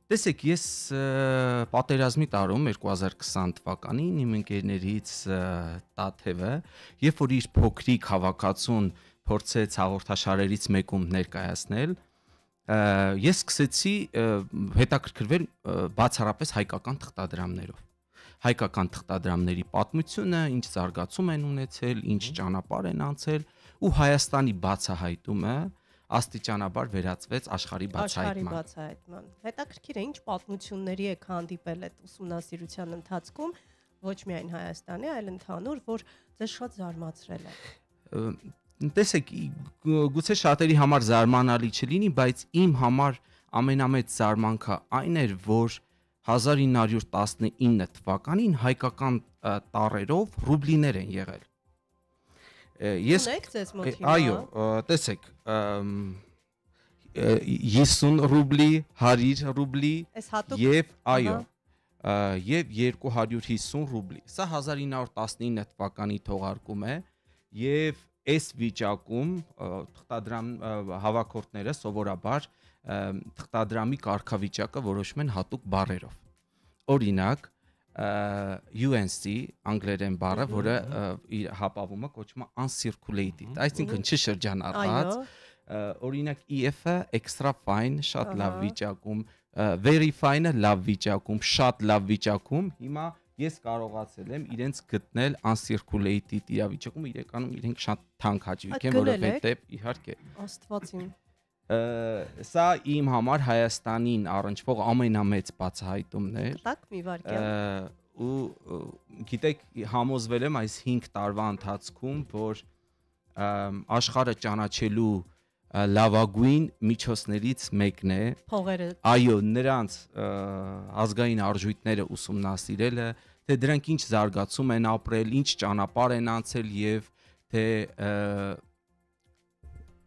Տեսեք, ես պատերազմի տարում 2020 թվականին իմ ընկերներից Տաթևը, երբ որ իր փոքրիկ հավաքածուն փորձեց հաղորդաշարերից մեկում ներկայացնել, ես սկսեցի հետաքրքրվել բացառապես հայկական թղթադրամներով։ Հայկական թղթադրամների պատմությունը, ինչ զարգացում են ունեցել, ինչ ճանապարհ են անցել ու Հայաստանի բացահայտումը աստիճանաբար վերածվեց աշխարհի բացահայտման։ Հետաքրքիր է, ինչ պատմությունների եք հանդիպել այդ ուսումնասիրության ընթացքում, ոչ միայն Հայաստանի, այլ ընդհանուր, որ ձեզ շատ զարմացրել է։ Տեսեք, գուցե շատերի համար զարմանալի չլինի, բայց իմ համար ամենամեծ զարմանքը այն էր, որ 1919 թվականին հայկական տառերով ռուբլիներ են եղել։ Ես ունեք ձեզ մոտ հիմա։ այո, տեսեք, 50 ռուբլի, 100 ռուբլի Այս հատուկ եւ այո, եւ 250 ռուբլի։ Սա 1919 թվականի թողարկում է եւ այս վիճակում թղթադրամ հավաքորդները սովորաբար թղթադրամի կարգավիճակը որոշում են հատուկ բառերով։ Օրինակ UNC անգլերեն բառը, որը իր հապավումը կոչվում է uncirculated, այսինքն չշրջանառված, օրինակ EF-ը extra fine, շատ լավ վիճակում, very fine-ը լավ վիճակում, շատ լավ վիճակում, հիմա ես կարողացել եմ իրենց գտնել uncirculated իրավիճակում, իրականում իրենք շատ թանկ հաճույք են, որովհետև իհարկե Աստվածին։ Սա իմ համար Հայաստանին առնչվող ամենամեծ բացահայտումն էր։ Տակ մի վարքյան։ Ու գիտեք, համոզվել եմ այս 5 տարվա ընթացքում, որ աշխարհը ճանաչելու լավագույն միջոցներից մեկն է։ Փողերը։ Այո, նրանց ազգային արժույթները ուսումնասիրելը, թե դրանք ինչ զարգացում են ապրել, ինչ ճանապարհ են անցել եւ թե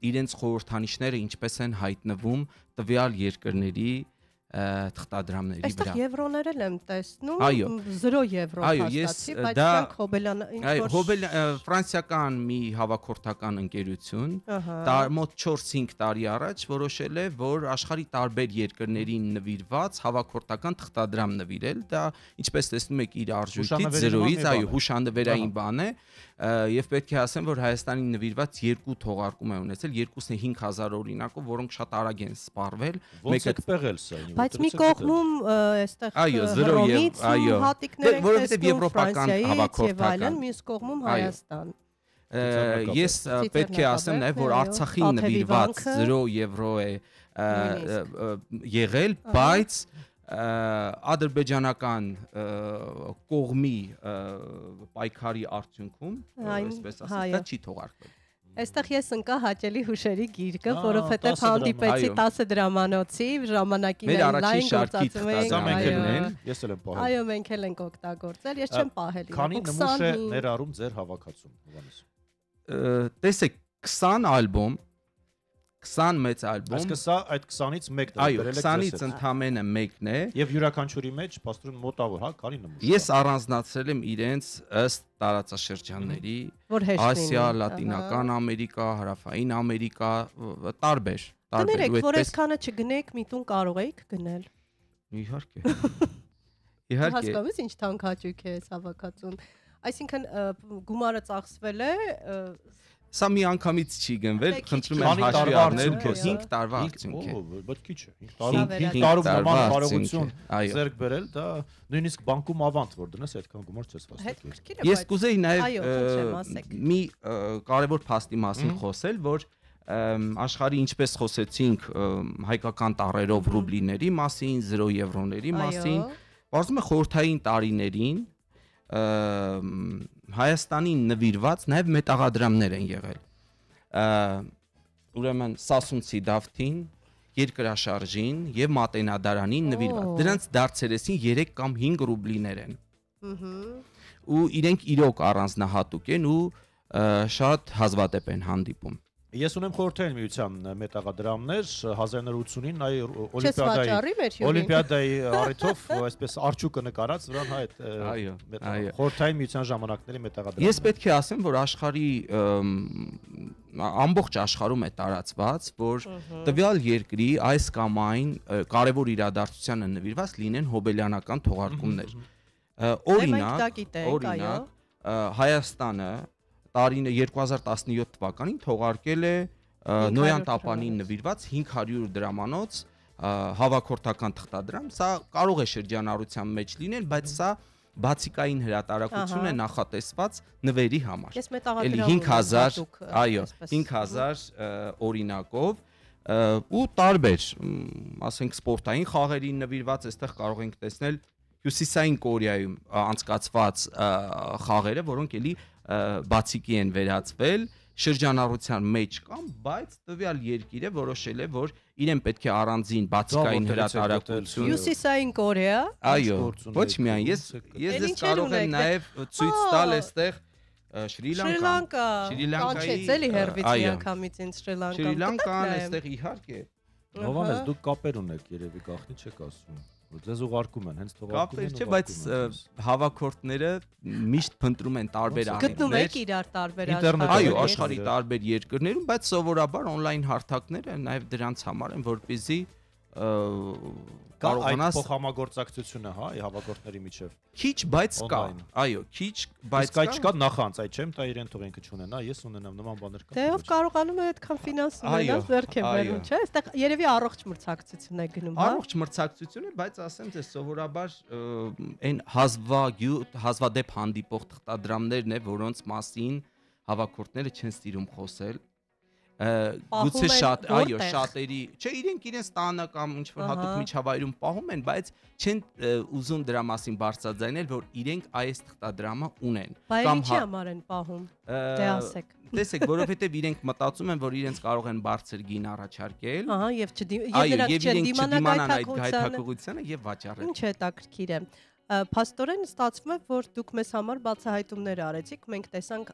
իրենց խորհրդանիշները ինչպես են հայտնվում տվյալ երկրների թղթադրամների վրա։ Այստեղ եվրոներ եմ տեսնում, 0 եվրո հաստատի, բայց դրանք հոբելյան ֆրանսիական մի հավաքորդական ընկերություն մոտ 4-5 տարի առաջ որոշել է, որ աշխարհի տարբեր երկրներին նվիրված հավաքորդական թղթադրամ նվիրել, դա ինչպես տեսնում եք իր արժույթից 0-ից, այո, հուշանվերային բան է, եւ պետք է ասեմ, որ Հայաստանին նվիրված 2 թողարկում է ունեցել, 2-ը 5000 օրինակով, որոնք շատ արագ են սպառվել, մեկը կպեղել սա։ Բայց մի կողմում այստեղ Ռոմից հատիկներ են որովհետև եվրոպական հավաքորդական, մյուս կողմում Հայաստան։ Ես պետք է ասեմ նաև, որ Արցախին նվիրված 0 եվրո է եղել, բայց ադրբեջանական կողմի պայքարի արդյունքում, այսպես ասած, դա չի թողարկվել։ Այստեղ ես ընկա հաճելի հուշերի գիրկը, որովհետև հանդիպեցի 10 դրամանոցի ժամանակին լայն գործածում էինք։ Ես էլ եմ պահել։ Այո, մենք էլ ենք օգտագործել, ես չեմ պահել։ Քանի նմուշ է ներառում ձեր հավաքածուն, Հովհաննես։ Տեսեք, 20 ալբոմ, 20 մեծ ալբոմ։ Այսինքն սա այդ 20-ից մեկն է, այո, 20-ից ընդամենը մեկն է։ Եվ յուրաքանչյուրի մեջ պաստորեն մոտավոր, հա, քանի նմուշ։ Ես առանձնացրել եմ իրենց ըստ տարածաշրջանների, Ասիա, Լատինական Ամերիկա, Հարավային Ամերիկա, տարբեր։ Գներեք, որ այսքանը չգնեք, միտուն կարող եք գնել։ Իհարկե։ Իհարկե։ Հասկանում ես ինչ թանկ հաճույք է այս հավաքածուն։ Այսինքն գումարը ծախսվել է Սա մի անգամից չի գնվել, խնդրում եմ հաշվի առնել, որ 5 տարվա արդյունք է։ Բայց քիչ է։ 5 տարում նման կարողություն ձեռք բերել, դա նույնիսկ բանկում ավանդ որ դնես, այդքան գումար չես վաստակել։ Ես կուզեի նաև մի կարևոր փաստի մասին խոսել, որ աշխարհի ինչպես խոսեցինք հայկական տառերով ռուբլիների մասին, 0 եվրոների մասին, բարձում է խորհրդային տարիներին Հայաստանին նվիրված նաև մետաղադրամներ են եղել։ Ուրեմն Սասունցի Դավթին, Երկրաշարժին եւ Մատենադարանին նվիրված։ Դրանց դարձերեսին 3 կամ 5 ռուբլիներ են։ Ու իրենք իրոք առանձնահատուկ են ու շատ հազվադեպ են հանդիպում։ Ես ունեմ խորհրդային միության մետաղադրամներ 1989 այ Օլիմպիադայի առիթով այսպես արջուկը նկարած վրան հայ խորհրդային միության ժամանակների մետաղադրամներ։ Ես պետք է ասեմ, որ աշխարհի ամբողջ աշխարհում է տարածված, որ տվյալ երկրի այս կամ այն կարևոր իրադարձությանը նվիրված լինեն հոբելյանական թողարկումներ։ Օրինակ Հայաստանը տարին 2017 թվականին թողարկել է Նոյան Տապանին նվիրված 500 դրամանոց հավաքորդական թղթադրամ, սա կարող է շրջանառության մեջ լինել, բայց սա բացիկային հրատարակություն է նախատեսված նվերի համար։ Էլի 5000, այո, 5000 օրինակով ու տարբեր, ասենք սպորտային խաղերին նվիրված, այստեղ կարող ենք տեսնել Հյուսիսային Կորեայում անցկացված խաղերը, որոնք էլի բացիկի են վերածվել շրջանառության մեջ կամ, բայց տվյալ երկիրը որոշել է, որ իրեն պետք է առանձին բացիկային հրատարակություն։ Հյուսիսային Կորեա։ Այո, ոչ միայն ես կարող եմ նաև ցույց տալ այստեղ Շրի Շրի Լանկա։ Կանչեց էլի հերվից միանգամից ինձ Շրի Լանկան։ Շրի Լանկան այստեղ իհարկե։ Հովանես դուք կապեր ունեք երևի գախնի չեք ասում։ Ձեզ ուղարկում են, հենց թողարկում են։ Կապեր չէ, բայց հավաքորդները միշտ փնտրում են տարբեր անելներ։ Գտնում եք իրար տարբեր աշխարհի։ Այո, աշխարհի տարբեր երկրներում, բայց սովորաբար on-line հարթակները նաև դրանց համար են, որպեսզի կարողանաս փոխհամագործակցությունը, հա, հավաքորդների միջև։ Քիչ, բայց կա։ Այո, քիչ, բայց կա։ Իսկ չկա նախանց, այ չեմ տա իրեն թող ինքը չունենա, ես ունենամ նման բաներ կա։ Դե ով կարողանում է այդքան ֆինանս ունենալ, ձեռք է բերում, չէ՞։ Այստեղ երևի առողջ մրցակցություն է գնում, հա։ Առողջ մրցակցություն է, բայց ասեմ ձեզ սովորաբար այն հազվադեպ հանդիպող թղթադրամներն է, որոնց մասին հավաքորդները չեն ստիպում խոսել։ Գուցե շատ, այո, շատերի, չէ, իրենց տանը կամ ինչ որ հատուկ միջավայրում պահում են, բայց չեն ուզում դրա մասին բարձրաձայնել, որ իրենք այս թղթադրամը ունեն։ Բայց ինչի համար են պահում։ Դե ասեք։ Տեսեք, որովհետև իրենք մտածում են, որ իրենց կարող են բարձր գին առաջարկել։ Ահա, եւ չդիմանան այդ գայթակղությանը եւ վաճառել։ Ինչ հետաքրքիր է։ Փաստորեն ստացվում է, որ դուք մեզ համար բացահայտումներ արեցիք, մենք տեսանք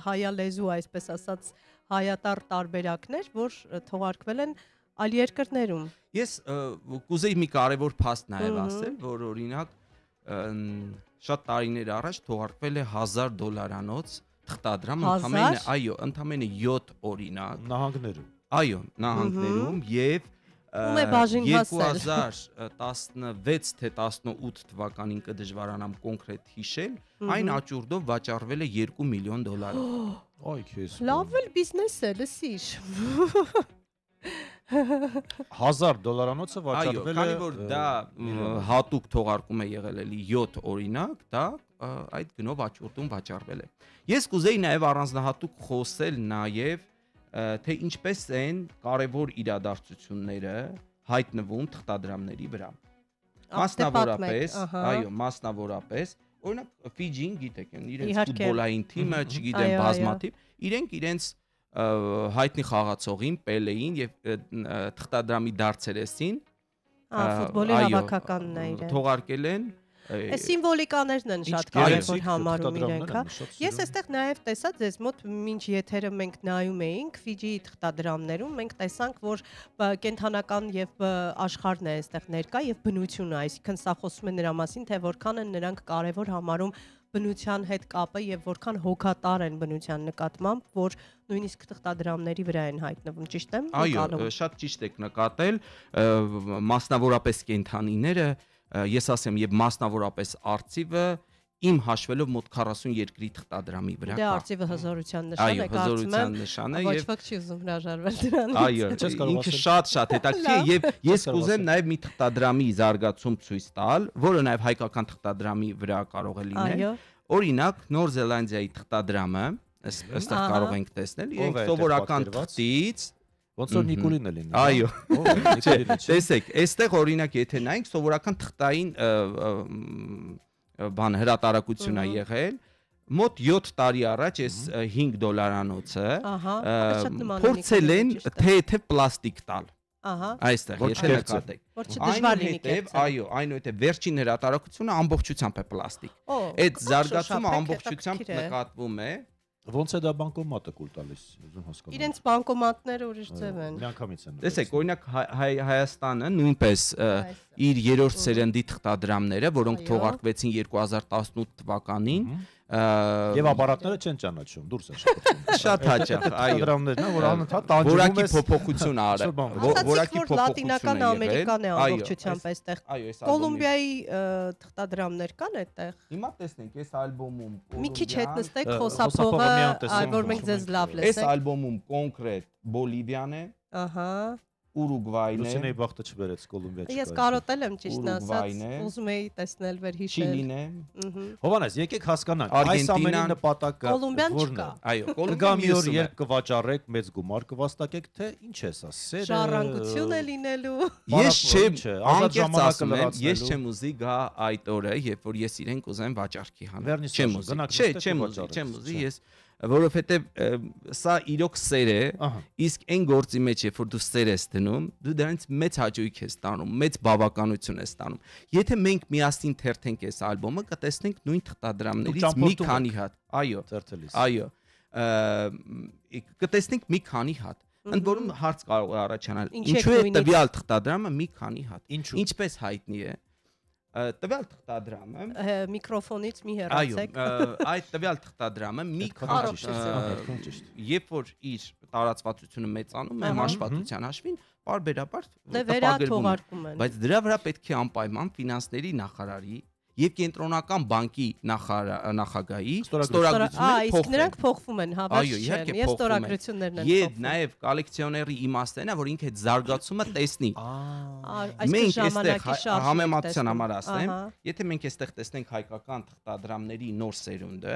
հայալեզու, այսպես ասած, հայատար տարբերակներ, որ թողարկվել են այլ երկրներում։ Ես կուզեի մի կարևոր փաստ նաև ասել, որ օրինակ շատ տարիներ առաջ թողարկվել է $1000 թղթադրամ, ընդամենը 7 օրինակ նահանգներում։ Այո, նահանգներում եւ 2016 թե 18 թվականին կդժվարանամ կոնկրետ հիշել, այն աճուրդով վաճառվել է $2 միլիոն։ Այ քեզ։ Լավ էլ բիզնես է, լսիր։ $1000-ը վաճառվել է։ Այո, քանի որ դա հատուկ թողարկում է եղել էլի 7 օրինակ, դա այդ գնով աճուրդում վաճառվել է։ Ես կուզեի նաև առանձնահատուկ խոսել նաև թե ինչպես են կարևոր իրադարձությունները հայտնվում թղթադրամների վրա։ Մասնավորապես, այո, մասնավորապես, օրինակ Ֆիջին, գիտեք, իրենց ֆուտբոլային թիմը, չգիտեմ, բազմաթիվ, իրենց հայտնի խաղացողին, Պելեին եւ թղթադրամի դարձերեսին, ֆուտբոլի հավաքականն է իրեն։ Թողարկել են Այս սիմվոլիկաներն են շատ կարևոր համարում իրենք, հա։ Ես այստեղ նաև տեսա ձեզ մոտ մինչ եթերը մենք նայում էինք Ֆիջիի թղթադրամներում, մենք տեսանք, որ կենթանական եւ աշխարհն է այստեղ ներկա եւ բնությունը, այսինքն սա խոսում է նրա մասին, թե որքան են նրանք կարևոր համարում բնության հետ կապը եւ որքան հոգատար են բնության նկատմամբ, որ նույնիսկ թղթադրամների վրա են հայտնվում, ճիշտ եմ։ Այո, շատ ճիշտ եք նկատել, մասնավորապես կենթանիները, ես ասեմ, եւ մասնավորապես արծիվը իմ հաշվելով մոտ 40 երկրի թղթադրամի վրա կա։ Դե արծիվը հզորության նշան է, հզորության նշան է եւ ոչ ոք չի ուզում հրաժարվել դրանից։ Այո, ինքը շատ հետաքրքիր է եւ ես կուզեմ նաեւ մի թղթադրամի զարգացում ցույց տալ, որը նաեւ հայկական թղթադրամի վրա կարող է լինել։ Օրինակ, Նոր Զելանդիայի թղթադրամը, այստեղ կարող ենք տեսնել, իրենք սովորական թղթից ոնց որ Նիկոլին է լինում։ Այո։ Տեսեք, այստեղ օրինակ եթե նայենք սովորական թղթային հրատարակություն է եղել, մոտ 7 տարի առաջ այս $5 փորձել են թե պլաստիկ տալ։ Այստեղ եթե նկատեք։ Այո, այնուհետև վերջին հրատարակությունը ամբողջությամբ է պլաստիկ։ Այդ զարգացումը ամբողջությամբ նկատվում է։ Ոնց է դա բանկոմատը կուլ տալիս, ուզում հասկանալ։ Իրենց բանկոմատները ուրիշ ձև են։ Միանգամից են։ Տեսեք, օրինակ Հայաստանը նույնպես իր երրորդ սերնդի թղթադրամները, որոնք թողարկվեցին 2018 թվականին, եւ ապարատները չեն ճանաչում, դուրս են շփոթվում։ Շատ հաճախ, այո։ Թղթադրամներն են, որ անընդհատ տանջում որակի փոփոխություն արել, որակի փոփոխություն լատինական Ամերիկան է ամբողջությամբ այստեղ։ Կոլումբիայի թղթադրամներ կան այդտեղ։ Հիմա տեսնենք, այս ալբոմում մի քիչ հետ նստեք խոսափողը, որ մենք ձեզ լավ լսենք։ Այս ալբոմում կոնկրետ Բոլիվիան է։ Ահա։ Ուրուգվային է։ Լուսինեի բախտը չբերեց Կոլումբիա չկա։ Ես կարոտել եմ ճիշտն ասած, ուզում էի տեսնել վեր հիշել։ Չիլին է։ Հովանես, եկեք հասկանանք, այս ամենի նպատակը որն է։ Այո, Կոլումբիա մի օր երբ կվաճառեք, մեծ գումար կվաստակեք, թե ինչ է սա, սերը։ Ժառանգություն է լինելու։ Ես չեմ, անկեղծ ասում եմ, ես չեմ ուզի գա այդ օրը, երբ որ ես իրեն կուզեմ վաճառքի հանել։ Չեմ ուզի, ես որովհետեւ սա իրոք սեր է, իսկ այն գործի մեջ երբ որ դու սեր ես դնում, դու դրանից մեծ հաճույք ես ստանում, մեծ բավականություն ես ստանում։ Եթե մենք միասին թերթենք այս ալբոմը, կտեսնենք նույն թղթադրամներից մի քանի հատ, այո, այո, կտեսնենք մի քանի հատ։ Ընդ որում հարց կարող է առաջանալ, ինչու է տվյալ թղթադրամը մի քանի հատ։ Ինչպես հայտնի է տվյալ թղթադրամը միկրոֆոնից մի հեռացեք։ Այո, այդ տվյալ թղթադրամը մի քանի երբ որ իր տարածվածությունը մեծանում է մաշվածության հաշվին, պարբերաբար վերաթողարկում են։ Բայց դրա վրա պետք է անպայման ֆինանսների նախարարի եւ կենտրոնական բանկի նախագահի ստորագրությունները փոխվում։ Նրանք փոխվում են, հավես չեն, եւ ստորագրություններն են փոխվում։ Եվ նաեւ կոլեկցիոների իմաստն է, որ ինքը այդ զարգացումը տեսնի։ Մենք այստեղ համեմատության համար ասեմ, եթե մենք այստեղ տեսնենք հայկական թղթադրամների նոր սերունդը,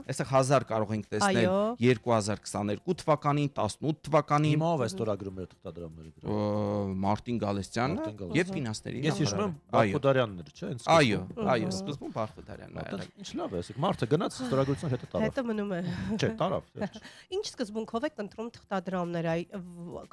այստեղ 1000 կարող ենք տեսնել 2022 թվականին, 18 թվականին։ Հիմա ով է ստորագրում այդ թղթադրամները։ Մարտին Գալստյանն եւ ֆինանսների նախարարը։ Ես հիշում եմ Բաքուդարյանն էր, չէ՞, Այո, այո, սկզբում Բախուդարյանն էր։ Ինչ լավ է, ասեք, մարդը գնաց ստորագրության հետը տարավ։ Հետո մնում է։ Չէ, տարավ։ Ինչ սկզբունքով եք ընտրում թղթադրամները,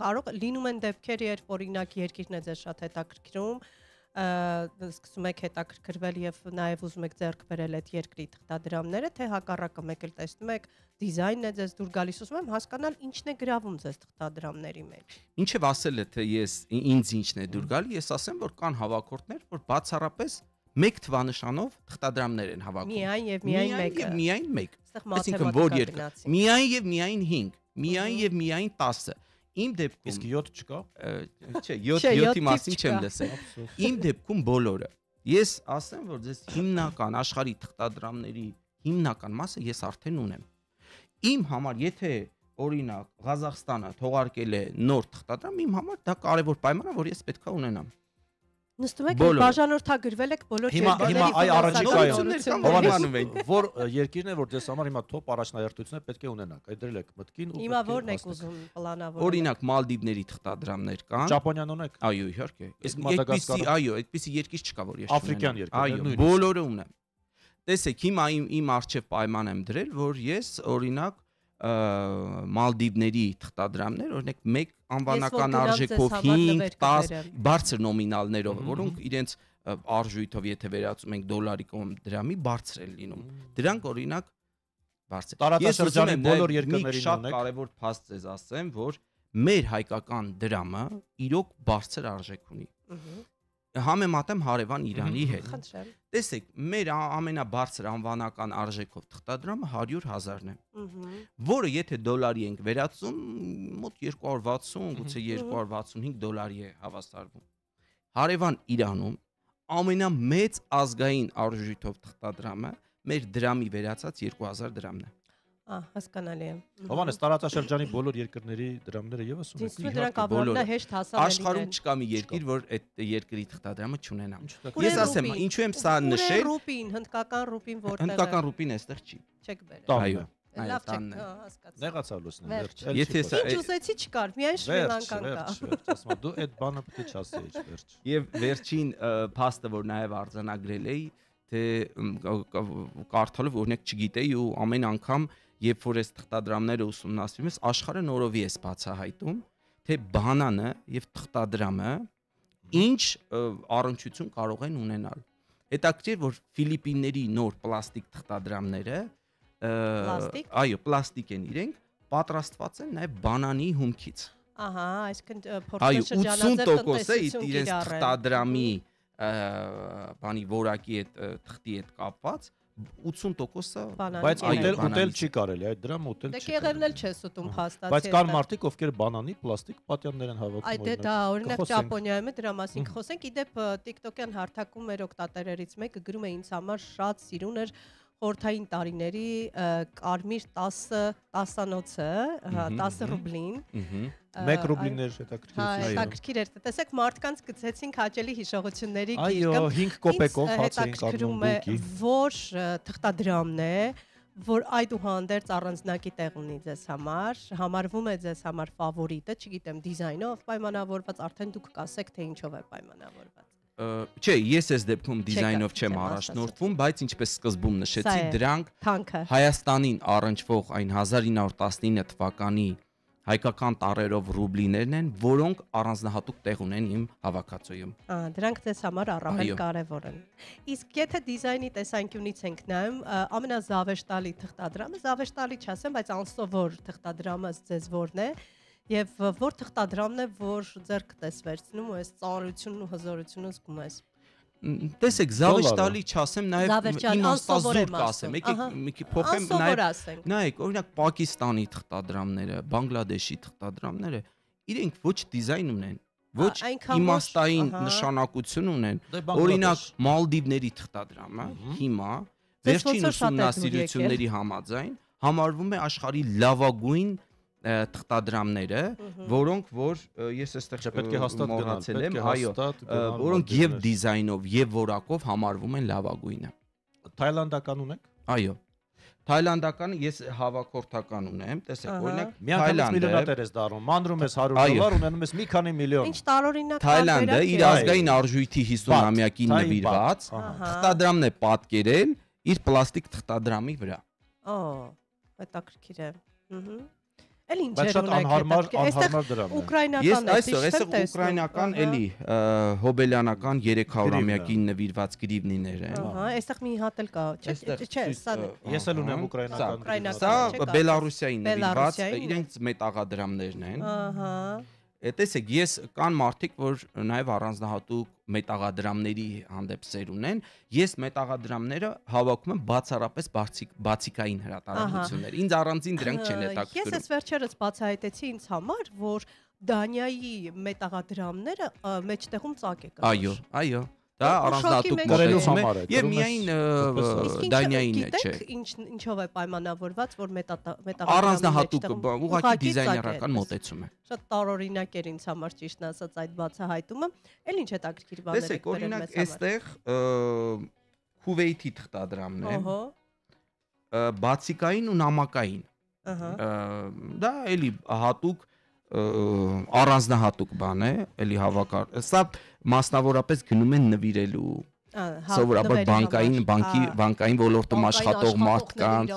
կարող լինում են դեպքեր, երբ օրինակ երկիրն է ձեզ շատ հետաքրքրում, սկսում եք հետաքրքրվել եւ նաեւ ուզում եք ձեռք բերել այդ երկրի թղթադրամները, թե հակառակը մեկ էլ տեսնում եք դիզայնն է ձեզ դուր գալիս, ուզում եմ հասկանալ ինչն է գրավում ձեզ թղթադրամների մեջ։ Ինչև ասել է թե ինձ ինչն է դուր գալի, ես ասեմ, որ կան հավաքորդներ, որ բացառապես մեկ թվանշանով թղթադրամներ են հավաքում։ Միայն եւ միայն մեկը։ Միայն մեկ։ Այսինքն որ երկը։ Միայն եւ միայն 5, միայն եւ միայն 10։ Իմ դեպքում իսկ 7 չկա։ Չէ, 7-ի մասին չեմ լսել։ Իմ դեպքում բոլորը։ Ես ասեմ, որ ձեզ հիմնական աշխարհի թղթադրամների հիմնական մասը ես արդեն ունեմ։ Իմ համար, եթե օրինակ Ղազախստանը թողարկել է նոր թղթադրամ, իմ համար դա կարևոր պայման է, որ ես պետքա ունենամ։ Նստում եք բաժանորդագրվել եք բոլոր երկրների։ Հիմա այ առաջիկայում որ երկիրն է, որ դες համար հիմա top առաջնահերթություններ պետք է ունենաք։ Այդ դրել եք մտքին ու հիմա որն եք ուզում պլանավորել։ Օրինակ Մալդիվների թղթադրամներ կան։ Ճապոնիան ունեք։ Այո, իհարկե։ Իսկ Մադագասկարը։ Այո, այդպիսի երկիր չկա, որ ես չունենամ։ Աֆրիկյան երկիրներ նույնիսկ։ Այո, բոլորը ունեմ։ Տեսեք, հիմա իմ արժև պայման եմ դրել, որ ես օրինակ Մալդիվների թղթադրամներ, օրինակ մեկ անվանական արժեքով 5-10 բարձր նոմինալներով, որոնք իրենց արժույթով եթե վերածում ենք դոլարի կամ դրամի բարձր են լինում։ Դրանք օրինակ բարձր։ Տարածաշրջանի բոլոր երկրներին ունեք։ Շատ կարևոր փաստ ձեզ ասեմ, որ մեր հայկական դրամը իրոք բարձր արժեք ունի։ Համեմատեմ հարևան Իրանի հետ։ Տեսեք, մեր ամենաբարձր անվանական արժեքով թղթադրամը 100,000-ն է, որը եթե դոլարի ենք վերածում, մոտ 260, գուցե 265 դոլարի է հավասարվում։ Հարևան Իրանում ամենամեծ ազգային արժույթով թղթադրամը մեր դրամի վերածած 2000 դրամն է։ Հասկանալի է։ Հովանես, տարածաշրջանի բոլոր երկրների դրամները եւս ունեն։ Իսկ դրանք ամենահեշտ հասանելի են։ Աշխարհում չկա մի երկիր, որ այդ երկրի թղթադրամը չունենա։ Ես ասեմ, ինչու եմ սա նշել։ Ռուպին, հնդկական ռուպին որտեղ է։ Հնդկական ռուպին այստեղ չի։ Չեք բերել։ Այո։ Լավ չեք հասկացա։ Նեղացավ լուսնի վերջ։ Եթե սա ինչ ուզեցի չկար, միայն Շրի Լանկան կա։ Ասում դու այդ բանը պետք է չասեիր վերջ։ Եվ վերջին փաստը, որ նաև արձանագրել էի, թե կարդալով օրինակ չգիտեի ու ամեն անգամ երբ որ այս թղթադրամները ուսումնասիրում ես, աշխարհը նորովի է բացահայտում, թե բանանը եւ թղթադրամը ինչ առնչություն կարող են ունենալ։ Հետաքրքիր որ Ֆիլիպինների նոր պլաստիկ թղթադրամները, այո, պլաստիկ են իրենք, պատրաստված են նաեւ բանանի հումքից։ Ահա, այսինքն փորձել շրջանաձև տնտեսություն իրենց թղթադրամի բանի որակի հետ թղթի հետ կապված 80%-ը բայց ուտել չի կարելի, այդ դրամը ուտել չի։ Դե կեղևն էլ չես ուտում փաստացի։ Բայց կան մարդիկ, ովքեր բանանի պլաստիկ պատյաններ են հավաքում։ Այ դա օրինակ Ճապոնիայում է դրա մասին խոսենք։ Իդեպ TikTok-յան հարթակում մեր օգտատերերից մեկը գրում է ինձ համար շատ սիրուն էր խորթային տարիների կարմիր 10-անոցը, 10 ռուբլին։ 1 ռուբլին էր հետաքրքիր էր։ Տեսեք, մարդկանց գցեցինք հաճելի հիշողությունների գիրկը։ Այո, 5 կոպեկով հացեինք առնում բուկի։ Որ թղթադրամն է, որ այդուհանդերձ առանձնակի տեղ ունի ձեզ համար, համարվում է ձեզ համար ֆավորիտը, չգիտեմ, դիզայնով պայմանավորված, արդեն դուք կասեք, թե ինչով է պայմանավորված։ Չէ, ես այս դեպքում դիզայնով չեմ առաջնորդվում, բայց ինչպես սկզբում նշեցի, դրանք Հայաստանին առնչվող այն 1919 թվականի հայկական տարերով ռուբլիներն են, որոնք առանձնահատուկ տեղ ունեն իմ հավաքածուում։ Դրանք ձեզ համար առավել կարևոր են։ Իսկ եթե դիզայնի տեսանկյունից ենք նայում, ամենազավեշտալի թղթադրամը, զավեշտալի չասեմ, բայց անսովոր թղթադրամը ձեզ որն է, եւ որ թղթադրամն է, որ ձեռք տես վերցնում ու այս ծանրությունն ու հզորությունը զգում ես։ Տեսեք, զավեշտալի չասեմ, նաեւ իմաստազուրկ ասեմ, եկեք փոխեմ նաեւ։ Նայեք, օրինակ Պակիստանի թղթադրամները, Բանգլադեշի թղթադրամները, իրենք ոչ դիզայն ունեն, ոչ իմաստային նշանակություն ունեն։ Օրինակ Մալդիվների թղթադրամը հիմա վերջին ուսումնասիրությունների համաձայն համարվում է աշխարհի լավագույն թղթադրամները, որոնք որ ես այստեղ պետք է հաստատ մոռացել եմ, այո, որոնք եւ դիզայնով եւ որակով համարվում են լավագույնը։ Թայլանդական ունեք։ Այո։ Թայլանդականը ես հավաքորդական ունեմ, տեսեք, օրինակ Թայլանդը միլիոնատեր ես դառնում, մանրում ես $100, ունենում ես մի քանի միլիոն։ Ինչ տարօրինակ Թայլանդը իր ազգային արժույթի 50-ամյակին նվիրված թղթադրամն է պատկերել իր պլաստիկ թղթադրամի վրա։ Հետաքրքիր է։ Էլ ինչեր ունեք անհարմար դրամ։ Ուկրաինական է։ Ես այստեղ ուկրաինական էլի հոբելյանական 300-ամյակին նվիրված գրիվնիներ են։ Այստեղ մի հատ էլ կա։ Չէ, սա ես էլ ունեմ ուկրաինական։ Սա Բելարուսիային նվիրված իրենց մետաղադրամներն են։ Տեսեք, ես կան մարդիկ, որ նաև առանձնահատուկ մետաղադրամների հանդեպ սեր ունեն։ Ես մետաղադրամները հավաքում եմ բացառապես բացիկային հրատարակություններ։ Ինձ առանձին դրանք չեն հետաքրքրում։ Ես ես վերջերս բացահայտեցի ինձ համար, որ Դանիայի մետաղադրամները մեջտեղում ծակ է կա։ Այո, այո։ Դա առանձնահատուկ մոտեցում է եւ միայն Դանիային է, չէ։ Ինչով է պայմանավորված, որ մետաղադրամը առանձնահատուկ ուղղակի դիզայներական մոտեցում է։ Շատ տարօրինակ էր ինձ համար ճիշտն ասած այդ բացահայտումը։ Էլ ինչ հետաքրքիր բաներ եք բերել մեզ համար։ Տեսեք, օրինակ այստեղ Քուվեյթի թղթադրամն է։ Բացիկային ու նամակային։ Դա էլի հատուկ առանձնահատուկ բան է, էլի հավաքար։ Սա մասնավորապես գնում են նվիրելու սովորաբար բանկային ոլորտում աշխատող մարդկանց,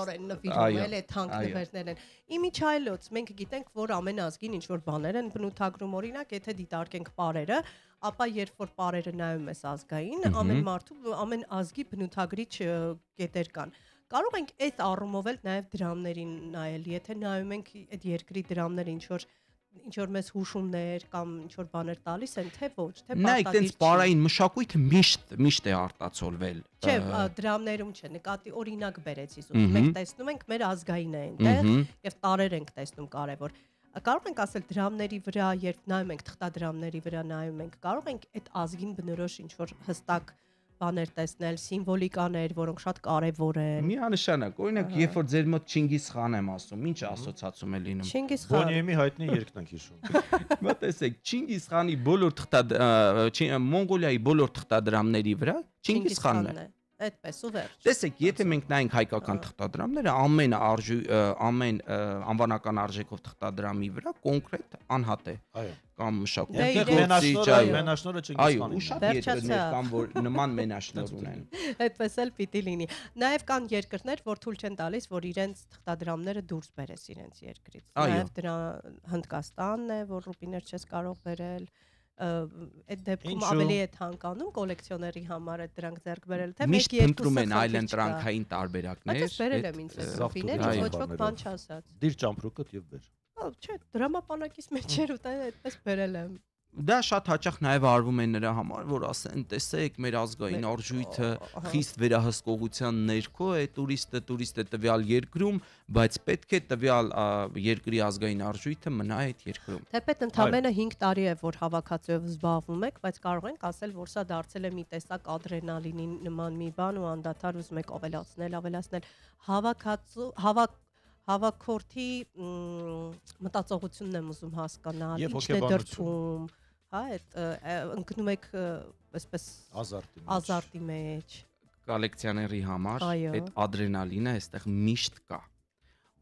այո, թանկ նվերներ են։ Իմիջայլոց մենք գիտենք, որ ամեն ազգին ինչ որ բաներ են բնութագրում, օրինակ, եթե դիտարկենք պարերը, ապա երբ որ պարերը նայում ես ազգային, ամեն ազգի բնութագրիչ կետեր կան։ Կարող ենք այդ առումով էլ նաև դրամներին նայել, եթե նայում ենք այդ երկրի դրամները ինչ որ մեզ հուշումներ կամ ինչ որ բաներ տալիս են, թե ոչ, թե պարտադիր։ Նայեք, տենց պարային մշակույթը միշտ է արտացոլվել։ Չէ, դրամներում չէ, նկատի օրինակ բերեցի ուզում։ Մենք տեսնում ենք մեր ազգային է այնտեղ եւ տարեր ենք տեսնում կարեւոր։ Կարող ենք ասել դրամների վրա, երբ նայում ենք թղթադրամների վրա նայում ենք, կարող ենք այդ ազգին բնորոշ ինչ որ հստակ բաներ տեսնել, սիմվոլիկաներ, որոնք շատ կարևոր են։ Միանշանակ, օրինակ, երբ որ ձեր մոտ Չինգիզ խան եմ ասում, ինչ ասոցիացում է լինում։ Չինգիզ խան։ Բոնիեմի հայտնի երկն ենք հիշում։ Բա տեսեք, Չինգիզ խանի Մոնղոլիայի բոլոր թղթադրամների վրա Չինգիզ խանն է։ Այդպես ու վերջ։ Տեսեք, եթե մենք նայենք հայկական թղթադրամները, ամեն անվանական արժեքով թղթադրամի վրա կոնկրետ անհատ է։ Այո։ Կամ մշակույթի մենաշնորը Չինգիզ խանին։ Այո, ու շատ երկրներ կան, որ նման մենաշնոր ունեն։ Այդպես էլ պիտի լինի։ Նաև կան երկրներ, որ թույլ չեն տալիս, որ իրենց թղթադրամները դուրս բերես իրենց երկրից։ Նաև դրա Հնդկաստանն է, որ ռուպիներ չես կարող բերել։ Այդ դեպքում ավելի է թանկանում կոլեկցիոների համար այդ դրանք ձեռք բերել, թե մեկ երկուսը փնտրում են այլընտրանքային տարբերակներ։ Այդպես բերել եմ ինձ ռուպիներ, ոչ ոք բան չասաց։ Դիր ճամպրուկը եւ բեր։ Չէ, դրամապանակից մեջ էր ու այդպես բերել եմ։ Դա շատ հաճախ նաև արվում է նրա համար, որ ասեն, տեսեք, մեր ազգային արժույթը խիստ վերահսկողության ներքո է, տուրիստը տվյալ երկրում, բայց պետք է տվյալ երկրի ազգային արժույթը մնա այդ երկրում։ Թեպետ ընդամենը 5 տարի է, որ հավաքածուով զբաղվում եք, բայց կարող ենք ասել, որ սա դարձել է մի տեսակ ադրենալինի նման մի բան ու անդադար ուզում եք ավելացնել հավաքորդի մտածողությունն եմ ուզում հասկանալ, ինչն է դրդում, հա, այդ ընկնում եք այսպես ազարտի մեջ։ Կոլեկցիոների համար այդ ադրենալինը այստեղ միշտ կա։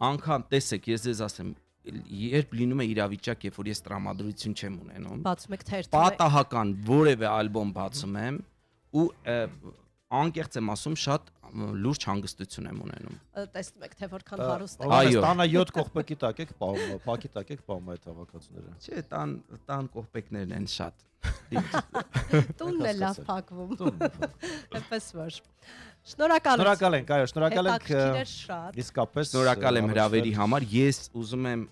Անկամ տեսեք, ես ձեզ ասեմ, երբ լինում է իրավիճակ, երբ որ ես տրամադրություն չեմ ունենում, Բացում եք թերթը։ պատահական որևէ ալբոմ բացում եմ ու անկեղծ եմ ասում, շատ լուրջ հանգստություն եմ ունենում։ Տեսնում եք, թե որքան հարուստ է։ Այո, տանը 7 կողպեկի տակ եք պահում, փակի տակ եք պահում այդ հավաքածուները։ Չէ, տան կողպեկներն են շատ։ Տունն է լավ փակվում։ Այդպես որ։ Շնորհակալ ենք, այո, շնորհակալ ենք։ Շատ։ Իսկապես Շնորհակալ եմ հրավերի համար։ Ես ուզում եմ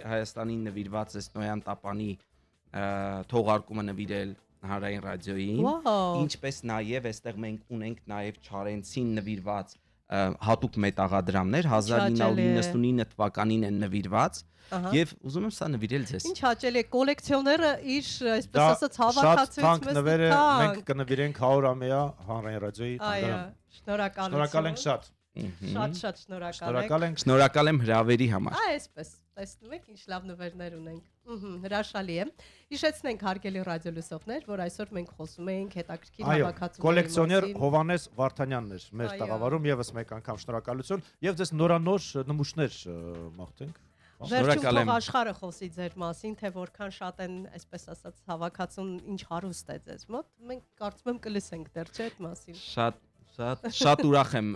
Հայաստանին նվիրված այս Նոյան Տապանի թողարկումը նվիրել Հանրային ռադիոյին, ինչպես նաև այստեղ մենք ունենք նաև Չարենցին նվիրված հատուկ մետաղադրամներ 1999 թվականին են նվիրված եւ ուզում եմ սա նվիրել ձեզ։ Ինչ հաճելի է կոլեկցիոները իր, այսպես ասած, հավաքածուից մեզ մենք կնվիրենք 100-ամյա Հանրային ռադիոյի Այո, շնորհակալություն։ Շնորհակալ ենք շատ։ Շատ շնորհակալ ենք։ Շնորհակալ եմ հրավերի համար։ Այսպես, տեսնում եք ինչ լավ նվերներ ունենք։ Հրաշալի է։ Հիշեցնենք հարգելի ռադիոլուսովներ, որ այսօր մենք խոսում էինք հետաքրքիր հավաքածուների մասին։ Կոլեկցիոներ Հովանես Վարդանյանն էր մեր տաղավարում, եւս մեկ անգամ շնորհակալություն եւ ձեզ նորանոր նմուշներ մաղթենք։ Վերջում թող աշխարհը խոսի ձեր մասին, թե որքան շատ են, այսպես ասած, հավաքածուն ինչ հարուստ է ձեզ մոտ։ Մենք կարծում եմ կլսենք դեռ չէ այդ մասին։ Շատ ուրախ եմ